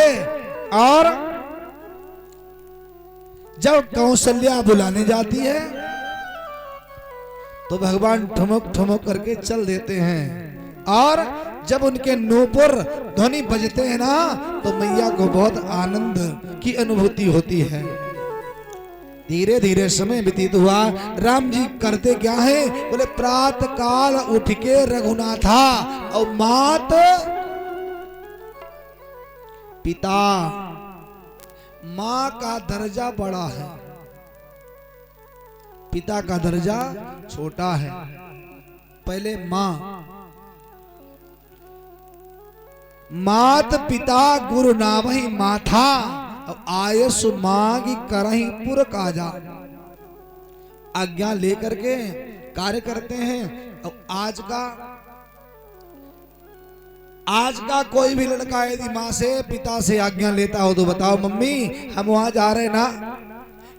और जब कौशल्या बुलाने जाती है तो भगवान ठुमक ठुमक करके चल देते हैं। और जब उनके नूपुर ध्वनि बजते हैं ना तो मैया को बहुत आनंद की अनुभूति होती है। धीरे धीरे समय व्यतीत हुआ। राम जी करते क्या है? बोले प्रातः काल उठ के रघुनाथा। और मात पिता, माँ का दर्जा बड़ा है, पिता का दर्जा छोटा है। पहले माँ, मात पिता गुरु नामहि माथा। अब आयसु मांगी करही पुर काजा। आज्ञा लेकर के कार्य करते हैं। अब आज का कोई भी लड़का यदि माँ से पिता से आज्ञा लेता हो तो बताओ मम्मी हम वहां जा रहे ना।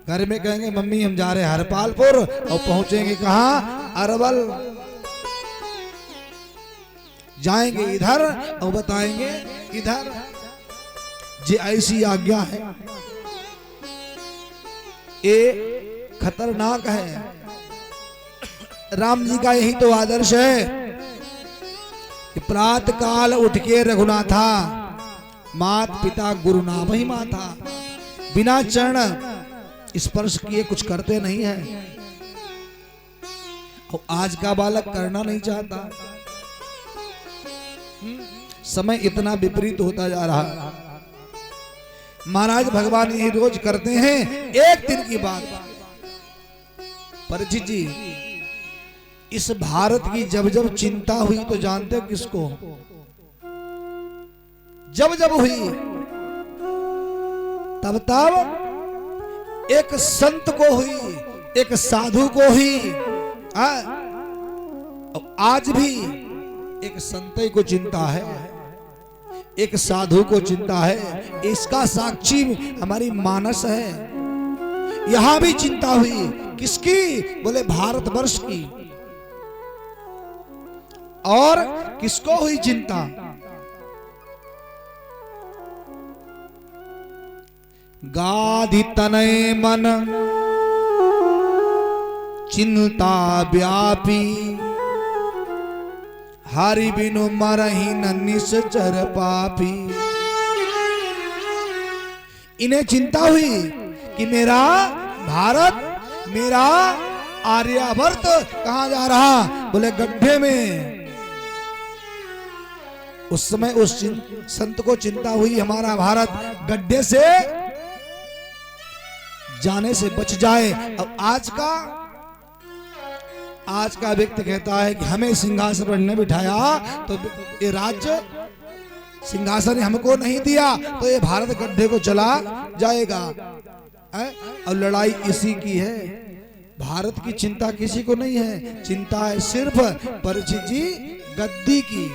घर में कहेंगे मम्मी हम जा रहे हरपालपुर। और पहुंचेंगे कहाँ? अरवल। जाएंगे इधर और बताएंगे इधर। जी ऐसी आज्ञा है, ये खतरनाक है। राम जी का यही तो आदर्श है कि प्रातः काल उठ के रघुनाथा। मात पिता गुरु नाम ही माता। बिना चरण स्पर्श किए कुछ करते नहीं है। और आज का बालक करना नहीं चाहता। समय इतना विपरीत होता जा रहा है। महाराज भगवान यही रोज करते हैं। एक दिन की बात, परीक्षित जी, इस भारत की जब जब चिंता हुई तो जानते हो किसको? जब जब हुई तब तब एक संत को हुई, एक साधु को हुई। आज भी एक संत को चिंता है, एक साधु को चिंता है। इसका साक्षी हमारी मानस है। यहां भी चिंता हुई, किसकी? बोले भारतवर्ष की। और किसको हुई चिंता? गाधि तनय मन चिंता व्यापी, हरि बिनु मरहि न निश्चर पापी। इन्हें चिंता हुई कि मेरा भारत, मेरा आर्यावर्त कहां जा रहा? बोले गड्ढे में। उस समय उस संत को चिंता हुई हमारा भारत गड्ढे से जाने से बच जाए। अब आज का व्यक्ति कहता है कि हमें सिंहासन पर न बिठाया तो ये राज्य सिंहासन हमको नहीं दिया तो ये भारत गड्ढे को चला जाएगा। और लड़ाई इसी की है। भारत की चिंता किसी को नहीं है, चिंता है सिर्फ परीक्षित जी गद्दी की।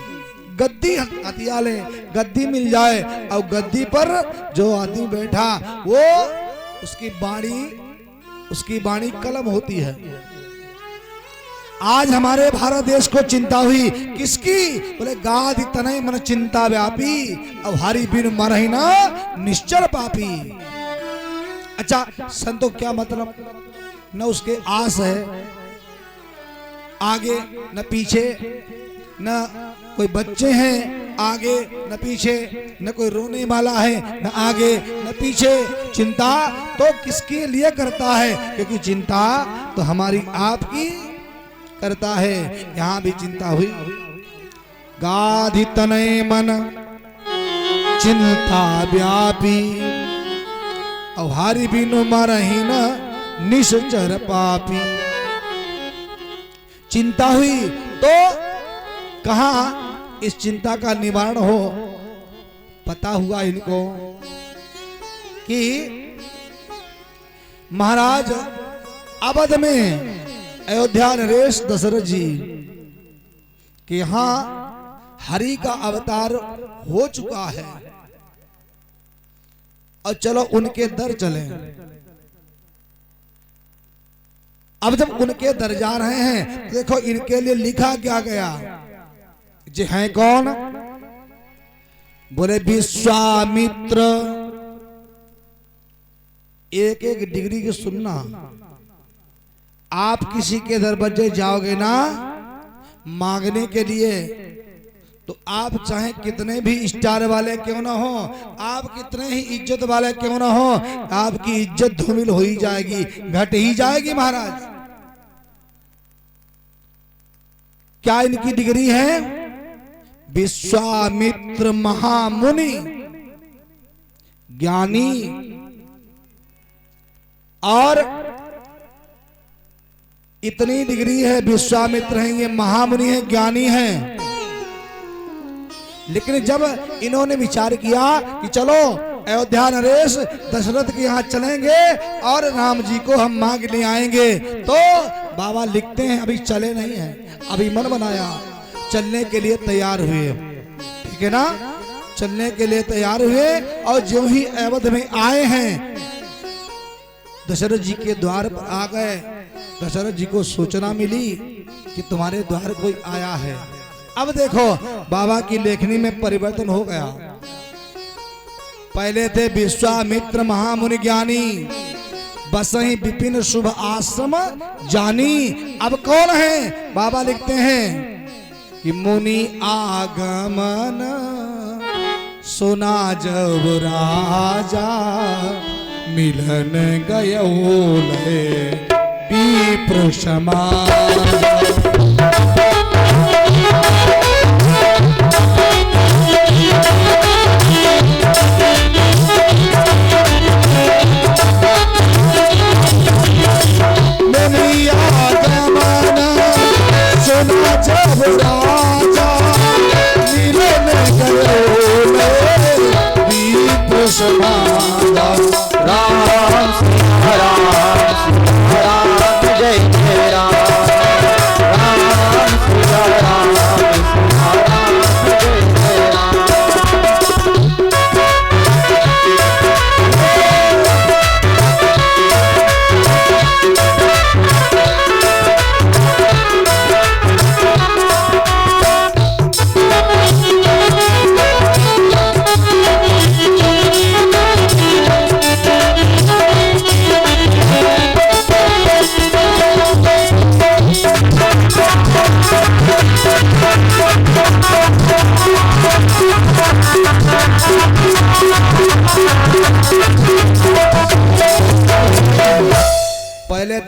गद्दी हथिया ले, गद्दी मिल जाए और गद्दी पर जो आदमी बैठा वो उसकी वाणी कलम होती है। आज हमारे भारत देश को चिंता हुई, किसकी? बोले गाधि तनय मन चिंता व्यापी, अब हरि बिन मरहि ना निश्चर पापी। अच्छा, संतों क्या मतलब? न उसके आस है आगे न पीछे, न कोई बच्चे हैं आगे न पीछे, न कोई रोने वाला है न आगे न पीछे। चिंता तो किसके लिए करता है? क्योंकि चिंता तो हमारी आपकी करता है। यहां भी चिंता हुई। गाधि तनय मन चिंता व्यापी, और हरि बिनु मरहि न निश्चर पापी। चिंता हुई तो कहां इस चिंता का निवारण हो? पता हुआ इनको कि महाराज अवध में अयोध्या नरेश दशरथ जी के यहां हरि का अवतार हो चुका है और चलो उनके दर चले। अब जब उनके दर जा रहे हैं तो देखो इनके लिए लिखा क्या गया। जी हैं कौन? बोले विश्वामित्र। एक एक डिग्री की सुनना। आप किसी के दरवाजे जाओगे ना मांगने के लिए तो आप चाहे कितने भी स्टार वाले क्यों ना हो, आप कितने ही इज्जत वाले क्यों ना हो, आपकी इज्जत धूमिल हो ही जाएगी, घट ही जाएगी। महाराज क्या इनकी डिग्री है? विश्वामित्र महामुनि ज्ञानी, और इतनी डिग्री है। विश्वामित्र हैं, ये महामुनि हैं, ज्ञानी हैं। लेकिन जब इन्होंने विचार किया कि चलो अयोध्या नरेश दशरथ के यहाँ चलेंगे और राम जी को हम मांग ले आएंगे, तो बाबा लिखते हैं अभी चले नहीं हैं, अभी मन बनाया, चलने के लिए तैयार हुए। ठीक है ना? चलने के लिए तैयार हुए और जो ही अवध में आए हैं दशरथ जी के द्वार पर आ गए। दशरथ जी को सूचना मिली कि तुम्हारे द्वार कोई आया है। अब देखो बाबा की लेखनी में परिवर्तन हो गया। पहले थे विश्वामित्र महामुनि ज्ञानी, बसहि विपिन शुभ आश्रम जानी। अब कौन है? बाबा लिखते हैं कि मुनि आगमन सुना जब राजा, मिलन गयो विप्र समाज।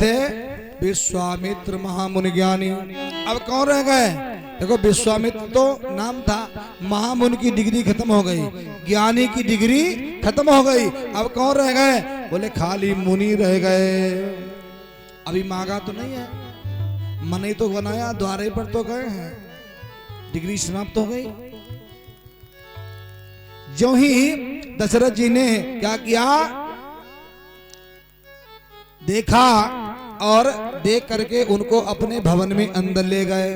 थे विश्वामित्र महामुनि ज्ञानी। अब कौन रह गए? देखो विश्वामित्र तो नाम था, महामुनि की डिग्री खत्म हो गई, ज्ञानी की डिग्री खत्म हो गई। अब कौन रह गए? बोले खाली मुनि रह गए। अभी मांगा तो नहीं है, मन ही तो बनाया, द्वारे पर तो गए हैं, डिग्री समाप्त हो गई। जो ही दशरथ जी ने क्या किया, देखा और देख करके उनको अपने भवन में अंदर ले गए।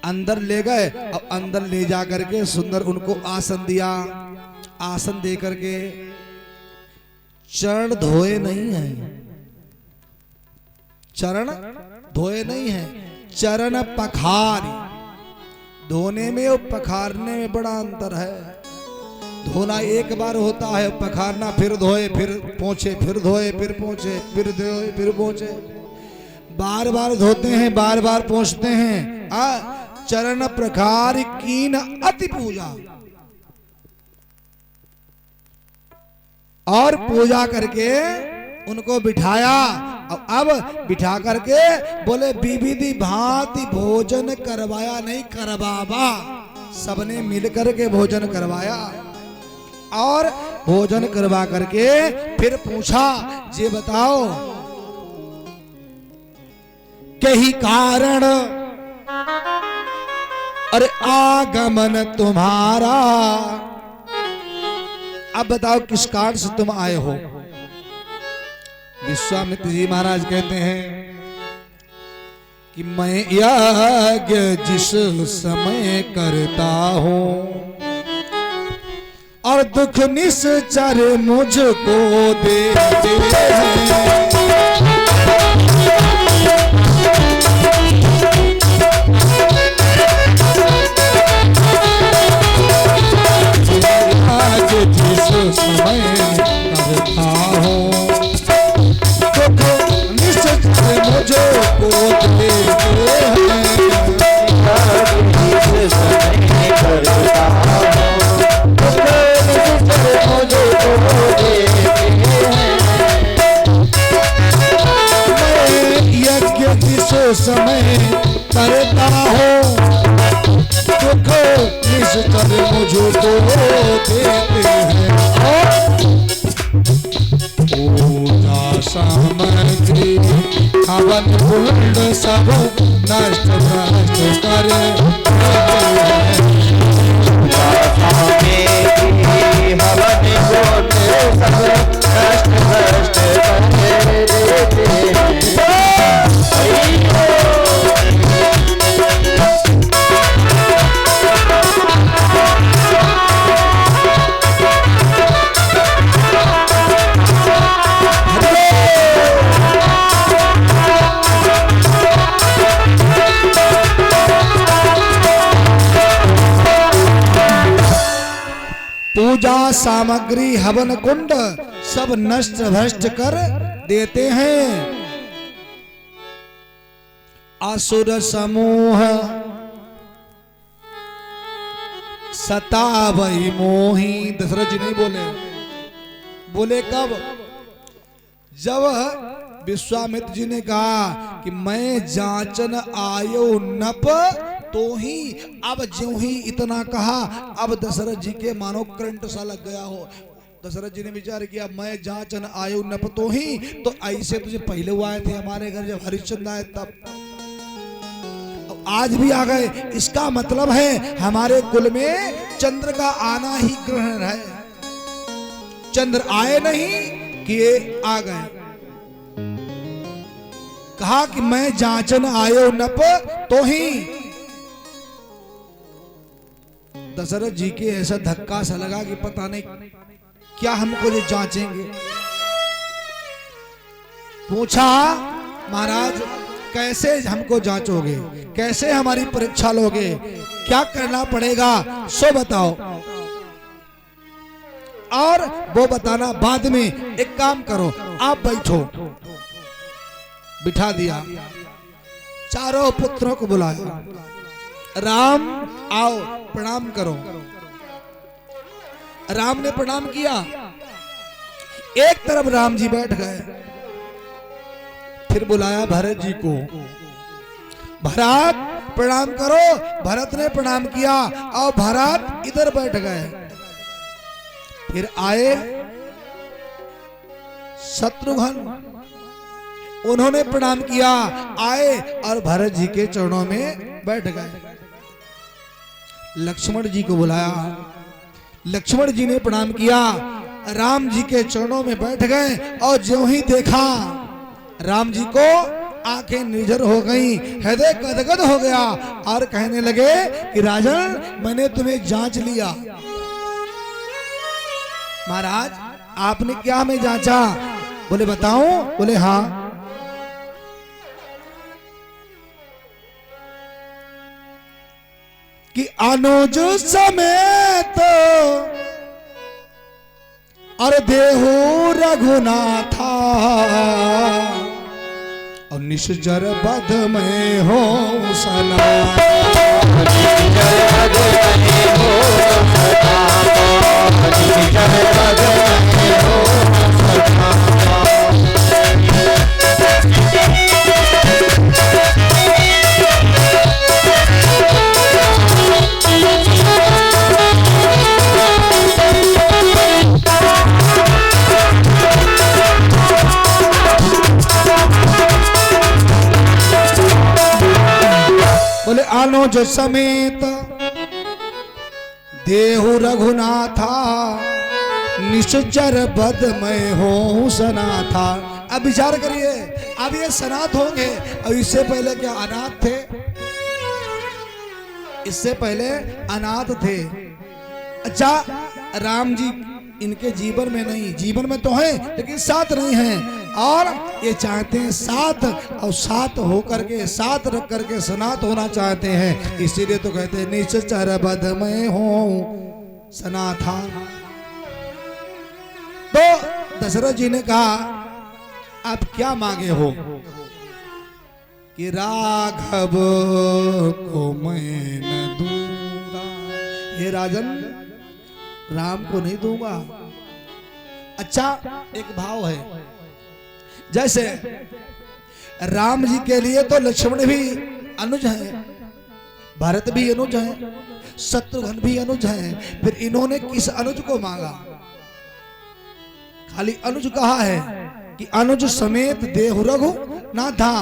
अंदर ले गए और अंदर ले जा करके सुंदर उनको आसन दिया। आसन दे करके चरण धोए नहीं है, चरण धोए नहीं है, चरण पखारी। धोने में और पखारने में बड़ा अंतर है। धोना एक बार होता है, पखारना फिर धोए फिर पोंछे, फिर धोए फिर पोंछे, फिर धोए फिर पोंछे, बार बार धोते हैं, बार बार पोंछते हैं। चरण प्रकार कीन अति पूजा, और पूजा करके उनको बिठाया। अब बिठा करके बोले विविधि भांति भोजन करवाया, नहीं करवावा, सबने मिल करके भोजन करवाया। और भोजन करवा करके फिर पूछा, ये बताओ कहीं कारण अरे आगमन तुम्हारा, अब बताओ किस कारण से तुम आए हो? विश्वामित्र जी महाराज कहते हैं कि मैं यज्ञ जिस समय करता हूं और दुख निश्चर मुझको देते हैं, आज जिस समय करता हूं दुख निश्चर मुझको देते हैं, जिस समय करता यज्ञ जिस समय करता हो दुख निश्चर मुझको देते हैं। पूजा सामग्री हवन कुंड सब नष्ट भ्रष्ट कर हवन कुंड सब नष्ट भ्रष्ट कर देते हैं। पूजा सामग्री हवन कुंड सब नष्ट भ्रष्ट कर देते हैं। असुर समूह सतावई मोही। दशरथ जी नहीं बोले, बोले कब? जब विश्वामित्र जी ने कहा कि मैं जांचन आयो नप तो ही, अब ज्यों ही इतना कहा, अब दशरथ जी के मानो करंट सा लग गया हो। दशरथ जी ने विचार किया मैं जांचन आयो नप तो ही, तो ऐसे तुझे पहले वो आए थे हमारे घर जब हरिश्चंद्र आए तब, आज भी आ गए। इसका मतलब है हमारे कुल में चंद्र का आना ही ग्रहण है। चंद्र आए नहीं कि ये आ गए। कहा कि मैं जांचन आयो नप तो ही। दशरथ जी के ऐसा धक्का सा लगा कि पता नहीं क्या हमको ये जांचेंगे। पूछा महाराज कैसे हमको जांचोगे, कैसे हमारी परीक्षा लोगे, क्या करना पड़ेगा सो बताओ। और वो बताना बाद में। एक काम करो आप बैठो। बिठा दिया, चारों पुत्रों को बुलाया। राम आओ प्रणाम करो। राम ने प्रणाम किया। एक तरफ राम जी बैठ गए फिर बुलाया भरत जी को। भरत प्रणाम करो। भरत ने प्रणाम किया और भरत इधर बैठ गए। फिर आए शत्रुघ्न, उन्होंने प्रणाम किया, आए और भरत जी के चरणों में बैठ गए। लक्ष्मण जी को बुलाया, लक्ष्मण जी ने प्रणाम किया, राम जी के चरणों में बैठ गए और ज्यों ही देखा राम जी को आंखें निर्जर हो गईं, हृदय गदगद हो गया और कहने लगे कि राजन मैंने तुम्हें जांच लिया। महाराज आपने क्या हमें जांचा? बोले बताऊं? बोले हाँ। कि अनुज समेत और देहु रघुनाथा और निश्चर बध में हो सना। बोले अनुज समेत देहु रघुनाथा निश्चर बद में हो सनाथा। अब विचार करिए, अब ये सनाथ होंगे और इससे पहले क्या अनाथ थे? इससे पहले अनाथ थे। अच्छा राम जी इनके जीवन में नहीं, जीवन में तो है लेकिन साथ नहीं है, और ये चाहते हैं साथ, और साथ होकर के साथ रख करके सनात होना चाहते हैं। इसीलिए तो कहते हैं निश्चर बद में हो सनाथा। तो दशरथ जी ने कहा आप क्या मांगे हो? कि राघव को मैं न दूंगा। हे राजन राम को नहीं दूंगा। अच्छा एक भाव है, जैसे राम जी के लिए तो लक्ष्मण भी अनुज है, भरत भी अनुज है, शत्रुघ्न भी अनुज है, फिर इन्होंने किस अनुज को मांगा? खाली अनुज कहा है कि अनुज समेत देहु रघु ना था।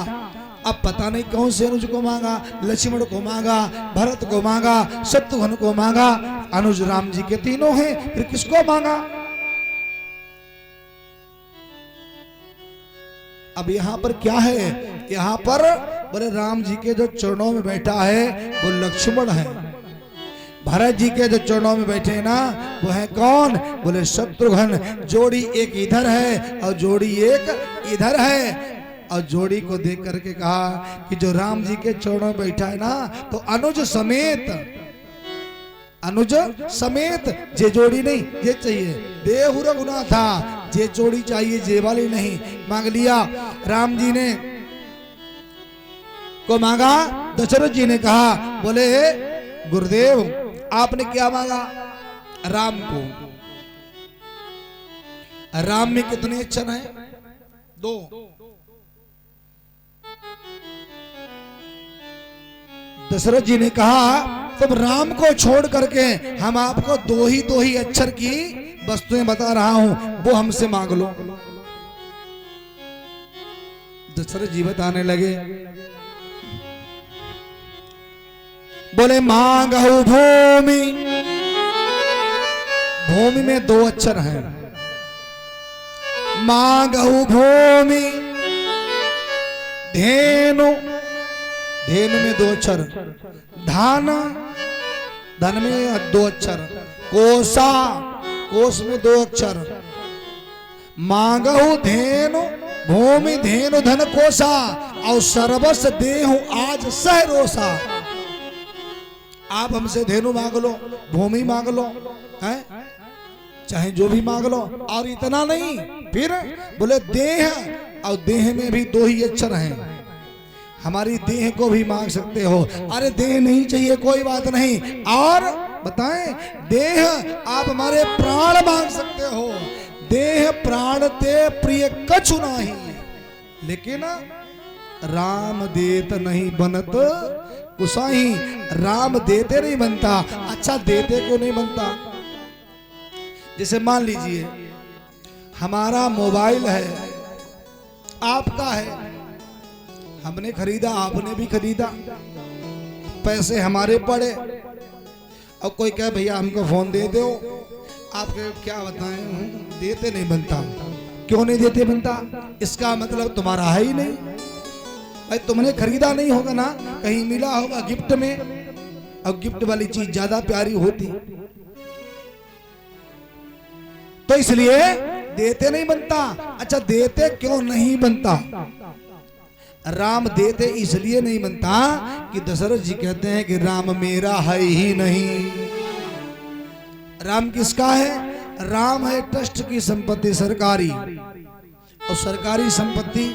अब पता नहीं कौन से अनुज को मांगा, लक्ष्मण को मांगा, भरत को मांगा, शत्रुघ्न को मांगा। अनुज राम जी के तीनों हैं, फिर किसको मांगा? अब यहाँ पर क्या है? यहाँ पर बोले राम जी के जो चरणों में बैठा है वो लक्ष्मण है। भरत जी के जो चरणों में बैठे ना वो है कौन? बोले शत्रुघ्न। जोड़ी एक इधर है और जोड़ी एक इधर है। और जोड़ी को देख करके कहा कि जो राम जी के चरणों में बैठा है ना तो अनुज समेत, अनुज समेत, जे जोड़ी नहीं जे चाहिए। देहु रघुनाथा, जे जोड़ी चाहिए, जे वाली नहीं। मांग लिया राम जी ने को मांगा। दशरथ जी ने कहा बोले गुरुदेव आपने क्या मांगा? राम को। राम में कितने अक्षर हैं? 2। दशरथ जी ने कहा तब राम को छोड़ करके हम आपको दो ही अक्षर की वस्तुएं बता रहा हूं, वो हमसे मांग लो। दशरथ जी बताने लगे, बोले मांगहु भूमि। भूमि में 2 अक्षर हैं। मांगहु भूमि धेनु, धेनु में 2 अक्षर। धान, धन में 2 अक्षर। कोसा, कोस में 2 अक्षर। मांगहु धेनु भूमि धेनु धन कोसा और सर्वस देहु आज सह रोसा। आप हमसे धेनु मांग लो, भूमि मांग लो, हैं चाहे जो भी मांग लो। और इतना नहीं, फिर बोले देह, और देह में भी 2 ही अक्षर हैं। हमारी देह को भी मांग सकते हो। अरे देह नहीं चाहिए कोई बात नहीं, और बताएं देह आप हमारे प्राण मांग सकते हो। देह प्राण ते प्रिय कछु नहीं, लेकिन राम देत नहीं बनत कुसाही, राम देते नहीं बनता। अच्छा देते क्यों नहीं बनता? जैसे मान लीजिए हमारा मोबाइल है, आपका है, हमने खरीदा, आपने भी खरीदा, पैसे हमारे पड़े, और कोई कहे भैया हमको फोन दे दो, आपके क्या बताएं, देते नहीं बनता। क्यों नहीं देते बनता? इसका मतलब तुम्हारा है ही नहीं भाई, तुमने खरीदा नहीं होगा ना, कहीं मिला होगा गिफ्ट में, और गिफ्ट वाली चीज ज्यादा प्यारी होती, तो इसलिए देते नहीं बनता। अच्छा देते क्यों नहीं बनता? राम देते इसलिए नहीं बनता कि दशरथ जी कहते हैं कि राम मेरा है ही नहीं। राम किसका है? राम है ट्रस्ट की संपत्ति, सरकारी, और सरकारी संपत्ति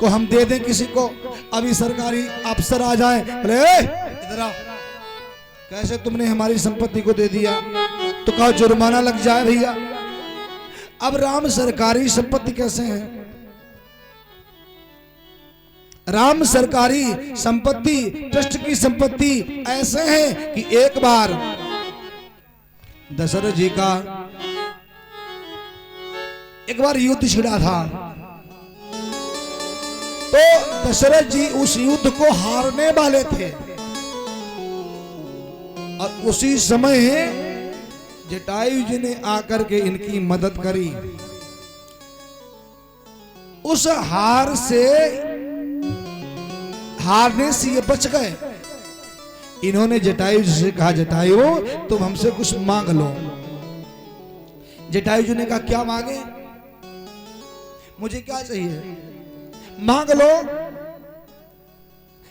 को हम दे दें किसी को, अभी सरकारी अफसर आ जाए, बोले इधर आओ, कैसे तुमने हमारी संपत्ति को दे दिया, तो कहा जुर्माना लग जाए भैया। अब राम सरकारी संपत्ति कैसे है? राम सरकारी संपत्ति, ट्रस्ट की संपत्ति ऐसे है कि एक बार दशरथ जी का एक बार युद्ध छिड़ा था, तो दशरथ जी उस युद्ध को हारने वाले थे, और उसी समय जटायु जी ने आकर के इनकी मदद करी। उस हारने से ये बच गए। इन्होंने जटायु जी से कहा, जटायु तुम हमसे कुछ मांग लो। जटायु जी ने कहा क्या मांगे? मुझे क्या चाहिए? मांग लो।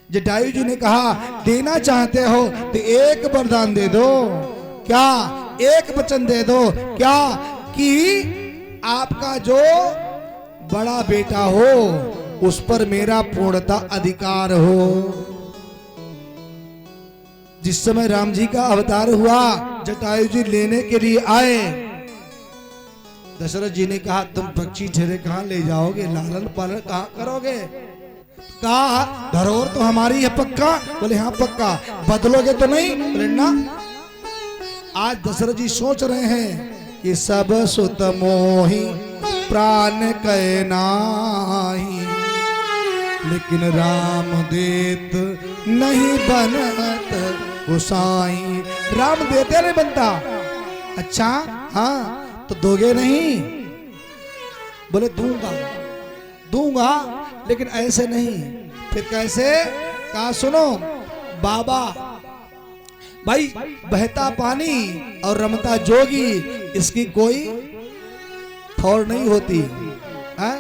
जटायु जी ने कहा देना चाहते हो तो एक वरदान दे दो। क्या? एक वचन दे दो। क्या? कि आपका जो बड़ा बेटा हो उस पर मेरा पूर्णता अधिकार हो। जिस समय राम जी का अवतार हुआ, जटायु जी लेने के लिए आए, दशरथ जी ने कहा तुम पक्षी ठहरे कहां ले जाओगे, लालन पालन कहां करोगे? कहा धरोहर तो हमारी है पक्का। बोले हाँ पक्का। बदलोगे तो नहीं? बोले ना। आज दशरथ जी सोच रहे हैं कि सब सुत मोही प्राण कह नाही, लेकिन राम देत नहीं बनत गोसाई। राम देते नहीं बनता। अच्छा हाँ तो दोगे नहीं? बोले दूंगा दूंगा, लेकिन ऐसे नहीं। फिर कैसे? कहा सुनो बाबा, भाई बहता पानी और रमता जोगी, इसकी कोई ठौर नहीं होती है।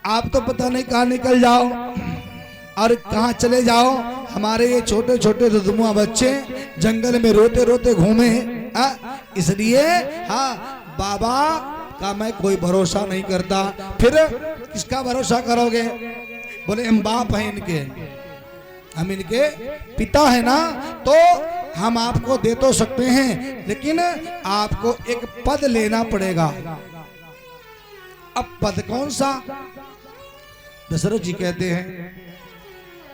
आप तो पता नहीं कहाँ निकल जाओ और कहाँ चले जाओ। हमारे ये छोटे छोटे दुधमुआ बच्चे जंगल में रोते रोते घूमे, इसलिए हाँ बाबा का मैं कोई भरोसा नहीं करता। फिर किसका भरोसा करोगे? बोले हम बाप हैं इनके, हम इनके पिता है ना, तो हम आपको दे तो सकते हैं, लेकिन आपको एक पद लेना पड़ेगा। अब पद कौन सा? दशरथ जी कहते हैं,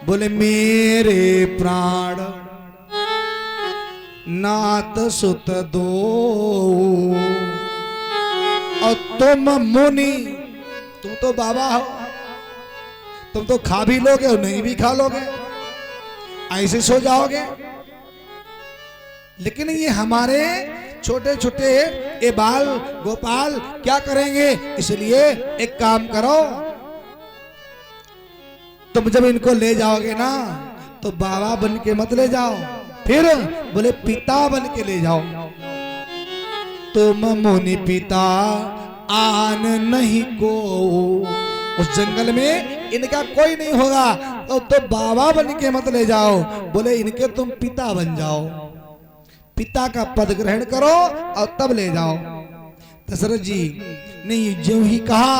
बोले मेरे प्राण नात सुत दो, और तुम मुनि, तुम तो बाबा हो, तुम तो खा भी लोगे और नहीं भी खा लोगे, ऐसे सो जाओगे। लेकिन ये हमारे छोटे छोटे ये बाल गोपाल क्या करेंगे? इसलिए एक काम करो, तुम जब इनको ले जाओगे ना तो बाबा बन के मत ले जाओ, फिर बोले पिता बन के ले जाओ। तुम मुनि पिता आन नहीं को, उस जंगल में इनका कोई नहीं होगा, तो बाबा बन के मत ले जाओ, बोले इनके तुम पिता बन जाओ, पिता का पद ग्रहण करो और तब ले जाओ। दशरथ जी ने जो ही कहा,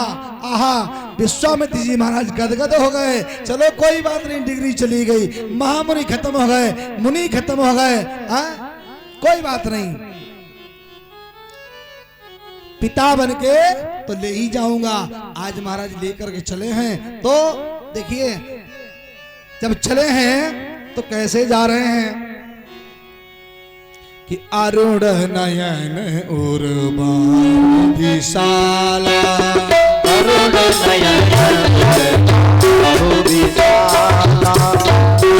आहा विश्वामित्र जी महाराज गदगद हो गए। चलो कोई बात नहीं, डिग्री चली गई, महामुनि खत्म हो गए, मुनि खत्म हो गए, कोई बात नहीं, पिता बन के तो ले ही जाऊंगा। आज महाराज लेकर के चले हैं, तो देखिए जब चले हैं तो कैसे जा रहे हैं कि अरुण नयन उर्वा विशाला, अरुण नयन विशाला,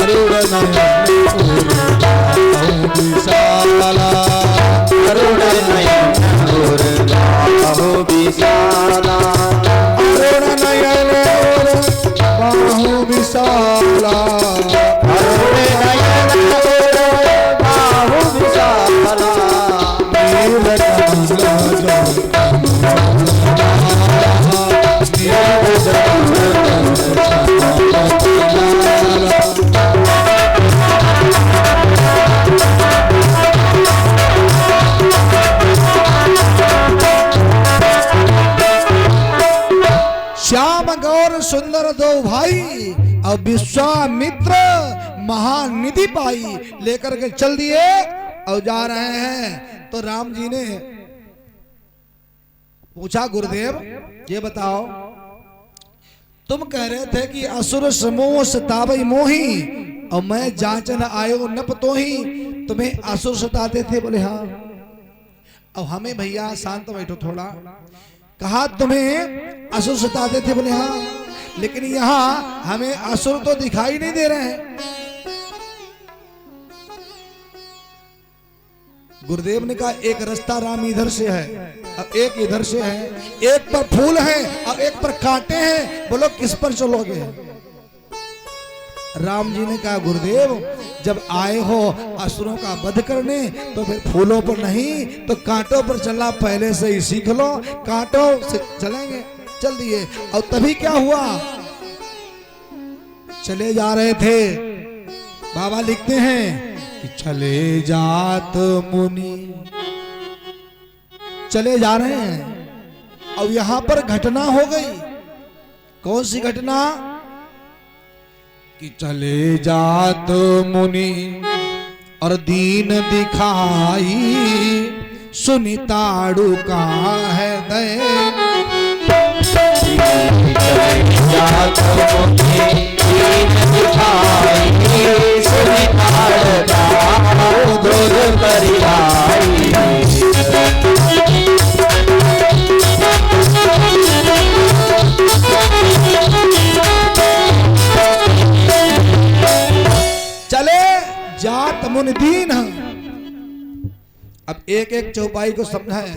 अरुण नयन उर्वा विशाला, अरुण नयन विशाला, अरुण नयन बाहु विशाला, अरुण नयन बाहु विशाला, श्याम गौर सुंदर दो भाई और विश्वामित्र महानिधि पाई लेकर के चल दिए और जा रहे हैं। तो राम जी ने पूछा गुरुदेव ये बताओ, तुम कह रहे थे कि असुर समूह सतावई मोही और मैं जांचन आयो नप तो ही तुम्हें असुर सताते थे। बोले हाँ। अब हमें भैया शांत बैठो थोड़ा, कहा तुम्हें असुर सताते थे। बोले हाँ, लेकिन यहाँ हमें असुर तो दिखाई नहीं दे रहे हैं। गुरुदेव ने कहा एक रास्ता राम इधर से है और एक इधर से है, एक पर फूल है और एक पर कांटे हैं, बोलो किस पर चलोगे। राम जी ने कहा गुरुदेव जब आए हो असुरों का वध करने तो फिर फूलों पर नहीं तो कांटों पर चलना पहले से ही सीख लो, कांटों से चलेंगे। चल दिए और तभी क्या हुआ, चले जा रहे थे, बाबा लिखते हैं कि चले जात मुनि, चले जा रहे हैं और यहां पर घटना हो गई। कौन सी घटना कि चले जात मुनि और दीन दिखाई सुनिताड़ू का है दय, जात मुनि दीन दिखाई सुनिताड़ू का दूर परिहाई। चले जात मुनि दीन। अब एक एक चौपाई को समझाएं।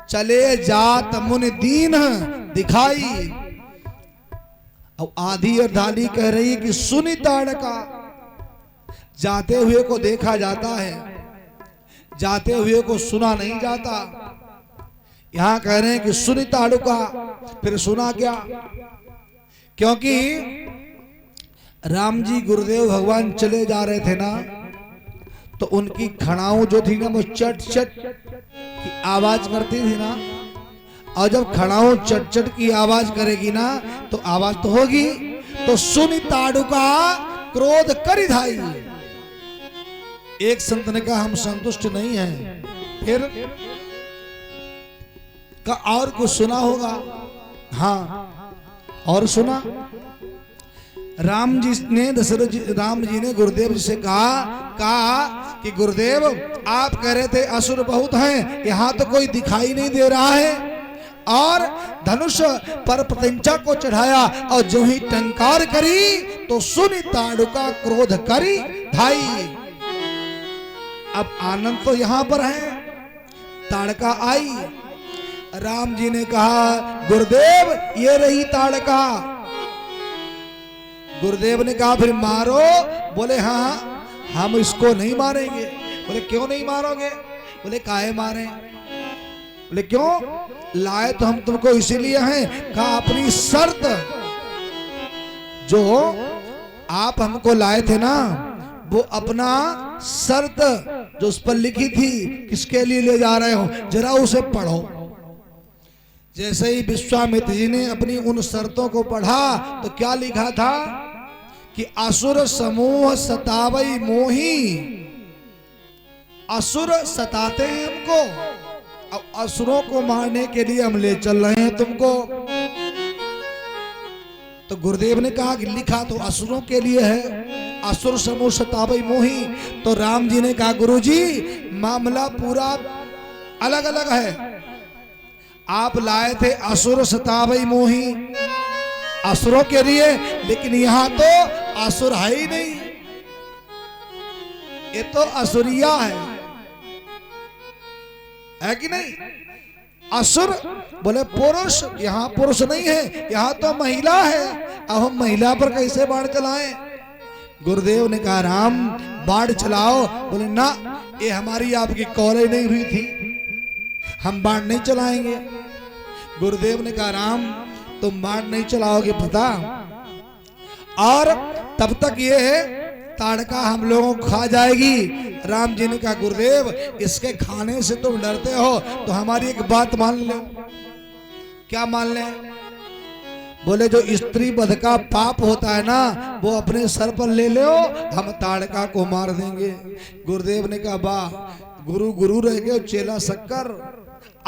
चले जात मुनि दीन दिखाई, अब आधी और धाली कह रही कि सुनी ताड़का, जाते हुए को देखा जाता है, जाते हुए को सुना नहीं जाता। यहां कह रहे हैं कि सुनी ताड़का, फिर सुना क्या, क्योंकि राम जी गुरुदेव भगवान चले जा रहे थे ना, तो उनकी खड़ाऊ जो थी ना वो चट चट की आवाज करती थी ना, और जब खड़ाऊ चट चट की आवाज करेगी ना तो आवाज तो होगी। तो सुनि ताड़ुका क्रोध करि धाई। एक संत ने कहा हम संतुष्ट नहीं हैं, फिर का और कुछ सुना होगा। हाँ, और सुना, राम जी ने राम जी ने गुरुदेव जी से कहा कि गुरुदेव आप कह रहे थे असुर बहुत हैं, यहाँ तो कोई दिखाई नहीं दे रहा है, और धनुष पर प्रत्यंचा को चढ़ाया और जो ही टंकार करी तो सुनि ताड़ुका क्रोध करी धाई। अब आनंद तो यहाँ पर है, ताड़का आई। राम जी ने कहा गुरुदेव ये रही ताड़का। गुरुदेव ने कहा फिर मारो। बोले हाँ हम इसको नहीं मारेंगे। बोले क्यों नहीं मारोगे? बोले काहे मारे? बोले क्यों? लाए तो हम तुमको इसीलिए हैं। कहा अपनी शर्त जो आप हमको लाए थे ना, वो अपना शर्त जो उस पर लिखी थी किसके लिए ले जा रहे हो, जरा उसे पढ़ो। जैसे ही विश्वामित्र जी ने अपनी उन शर्तों को पढ़ा तो क्या लिखा था कि असुर समूह सतावई मोही। असुर सताते हैं हमको, अब असुरों को मारने के लिए हम ले चल रहे हैं तुमको। तो गुरुदेव ने कहा कि लिखा तो असुरों के लिए है, असुर समूह सतावई मोही। तो राम जी ने कहा गुरुजी मामला पूरा अलग अलग है। आप लाए थे असुर सतावई मोही असुरों के लिए, लेकिन यहां तो असुर है ही नहीं, ये तो असुरिया है कि नहीं? असुर बोले पुरुष, यहाँ पुरुष नहीं है, यहाँ तो महिला है। अब हम महिला पर कैसे बाण चलाएं? गुरुदेव ने कहा राम बाण चलाओ। बोले ना, ये हमारी आपकी कॉलेज नहीं हुई थी, हम बाण नहीं चलाएंगे। गुरुदेव ने कहा राम तुम बाण नहीं चलाओगे पता, और तब तक ये ताड़का हम लोगों को खा जाएगी। राम जी ने कहा गुरुदेव इसके खाने से तुम डरते हो तो हमारी एक बात मान लो। क्या मान ले? बोले जो स्त्री वध का पाप होता है ना वो अपने सर पर ले लो, हम ताड़का को मार देंगे। गुरुदेव ने कहा वाह, गुरु गुरु रह गए चेला शक्कर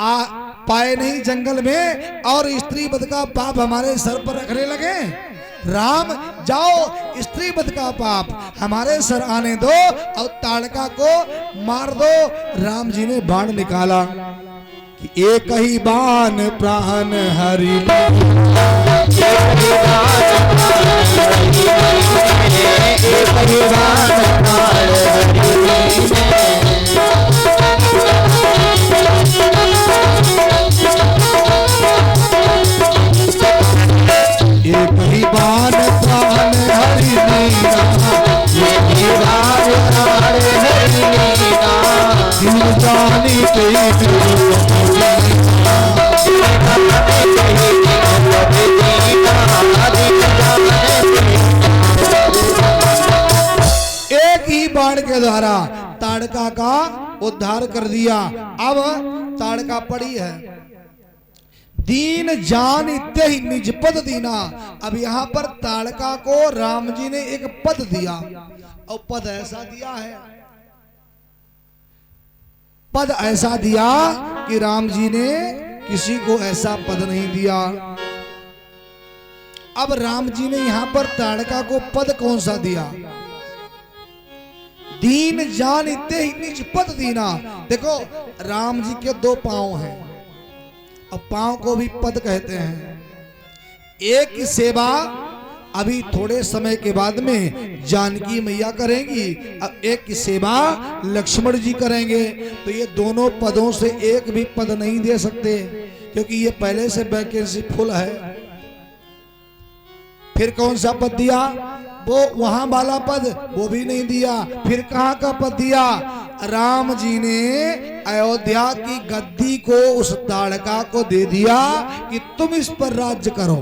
आ पाए नहीं जंगल में और स्त्री वध का पाप हमारे सर पर रखने लगे। राम जाओ स्त्री वध का पाप हमारे सर आने दो और ताड़का को मार दो। राम जी ने बाण निकाला कि एक ही बाण प्राण हरि, एक ही बाण प्राण हरि मीना, एक ही बाण प्राण हरि मीना, दिल जानी एक ही बाण के द्वारा ताड़का का उद्धार कर दिया। अब ताड़का पड़ी है, दीन जान इत्ते ही निज पद दीना। अब यहाँ पर ताड़का को राम जी ने एक पद दिया, और पद ऐसा दिया है, पद ऐसा दिया कि राम जी ने किसी को ऐसा पद नहीं दिया। अब राम जी ने यहाँ पर ताड़का को पद कौन सा दिया? दीन जान इत्ते ही निज पद दीना। देखो राम जी के दो पांव हैं और पांव को भी पद कहते हैं। एक की सेवा अभी थोड़े समय के बाद में जानकी मैया करेंगी, अब एक की सेवा लक्ष्मण जी करेंगे। तो ये दोनों पदों से एक भी पद नहीं दे सकते क्योंकि ये पहले से वैकेंसी फुल है। फिर कौन सा पद दिया? वो वहां वाला पद वो भी नहीं दिया। फिर कहां का पद दिया? राम जी ने अयोध्या की गद्दी को उस ताड़का को दे दिया कि तुम इस पर राज्य करो।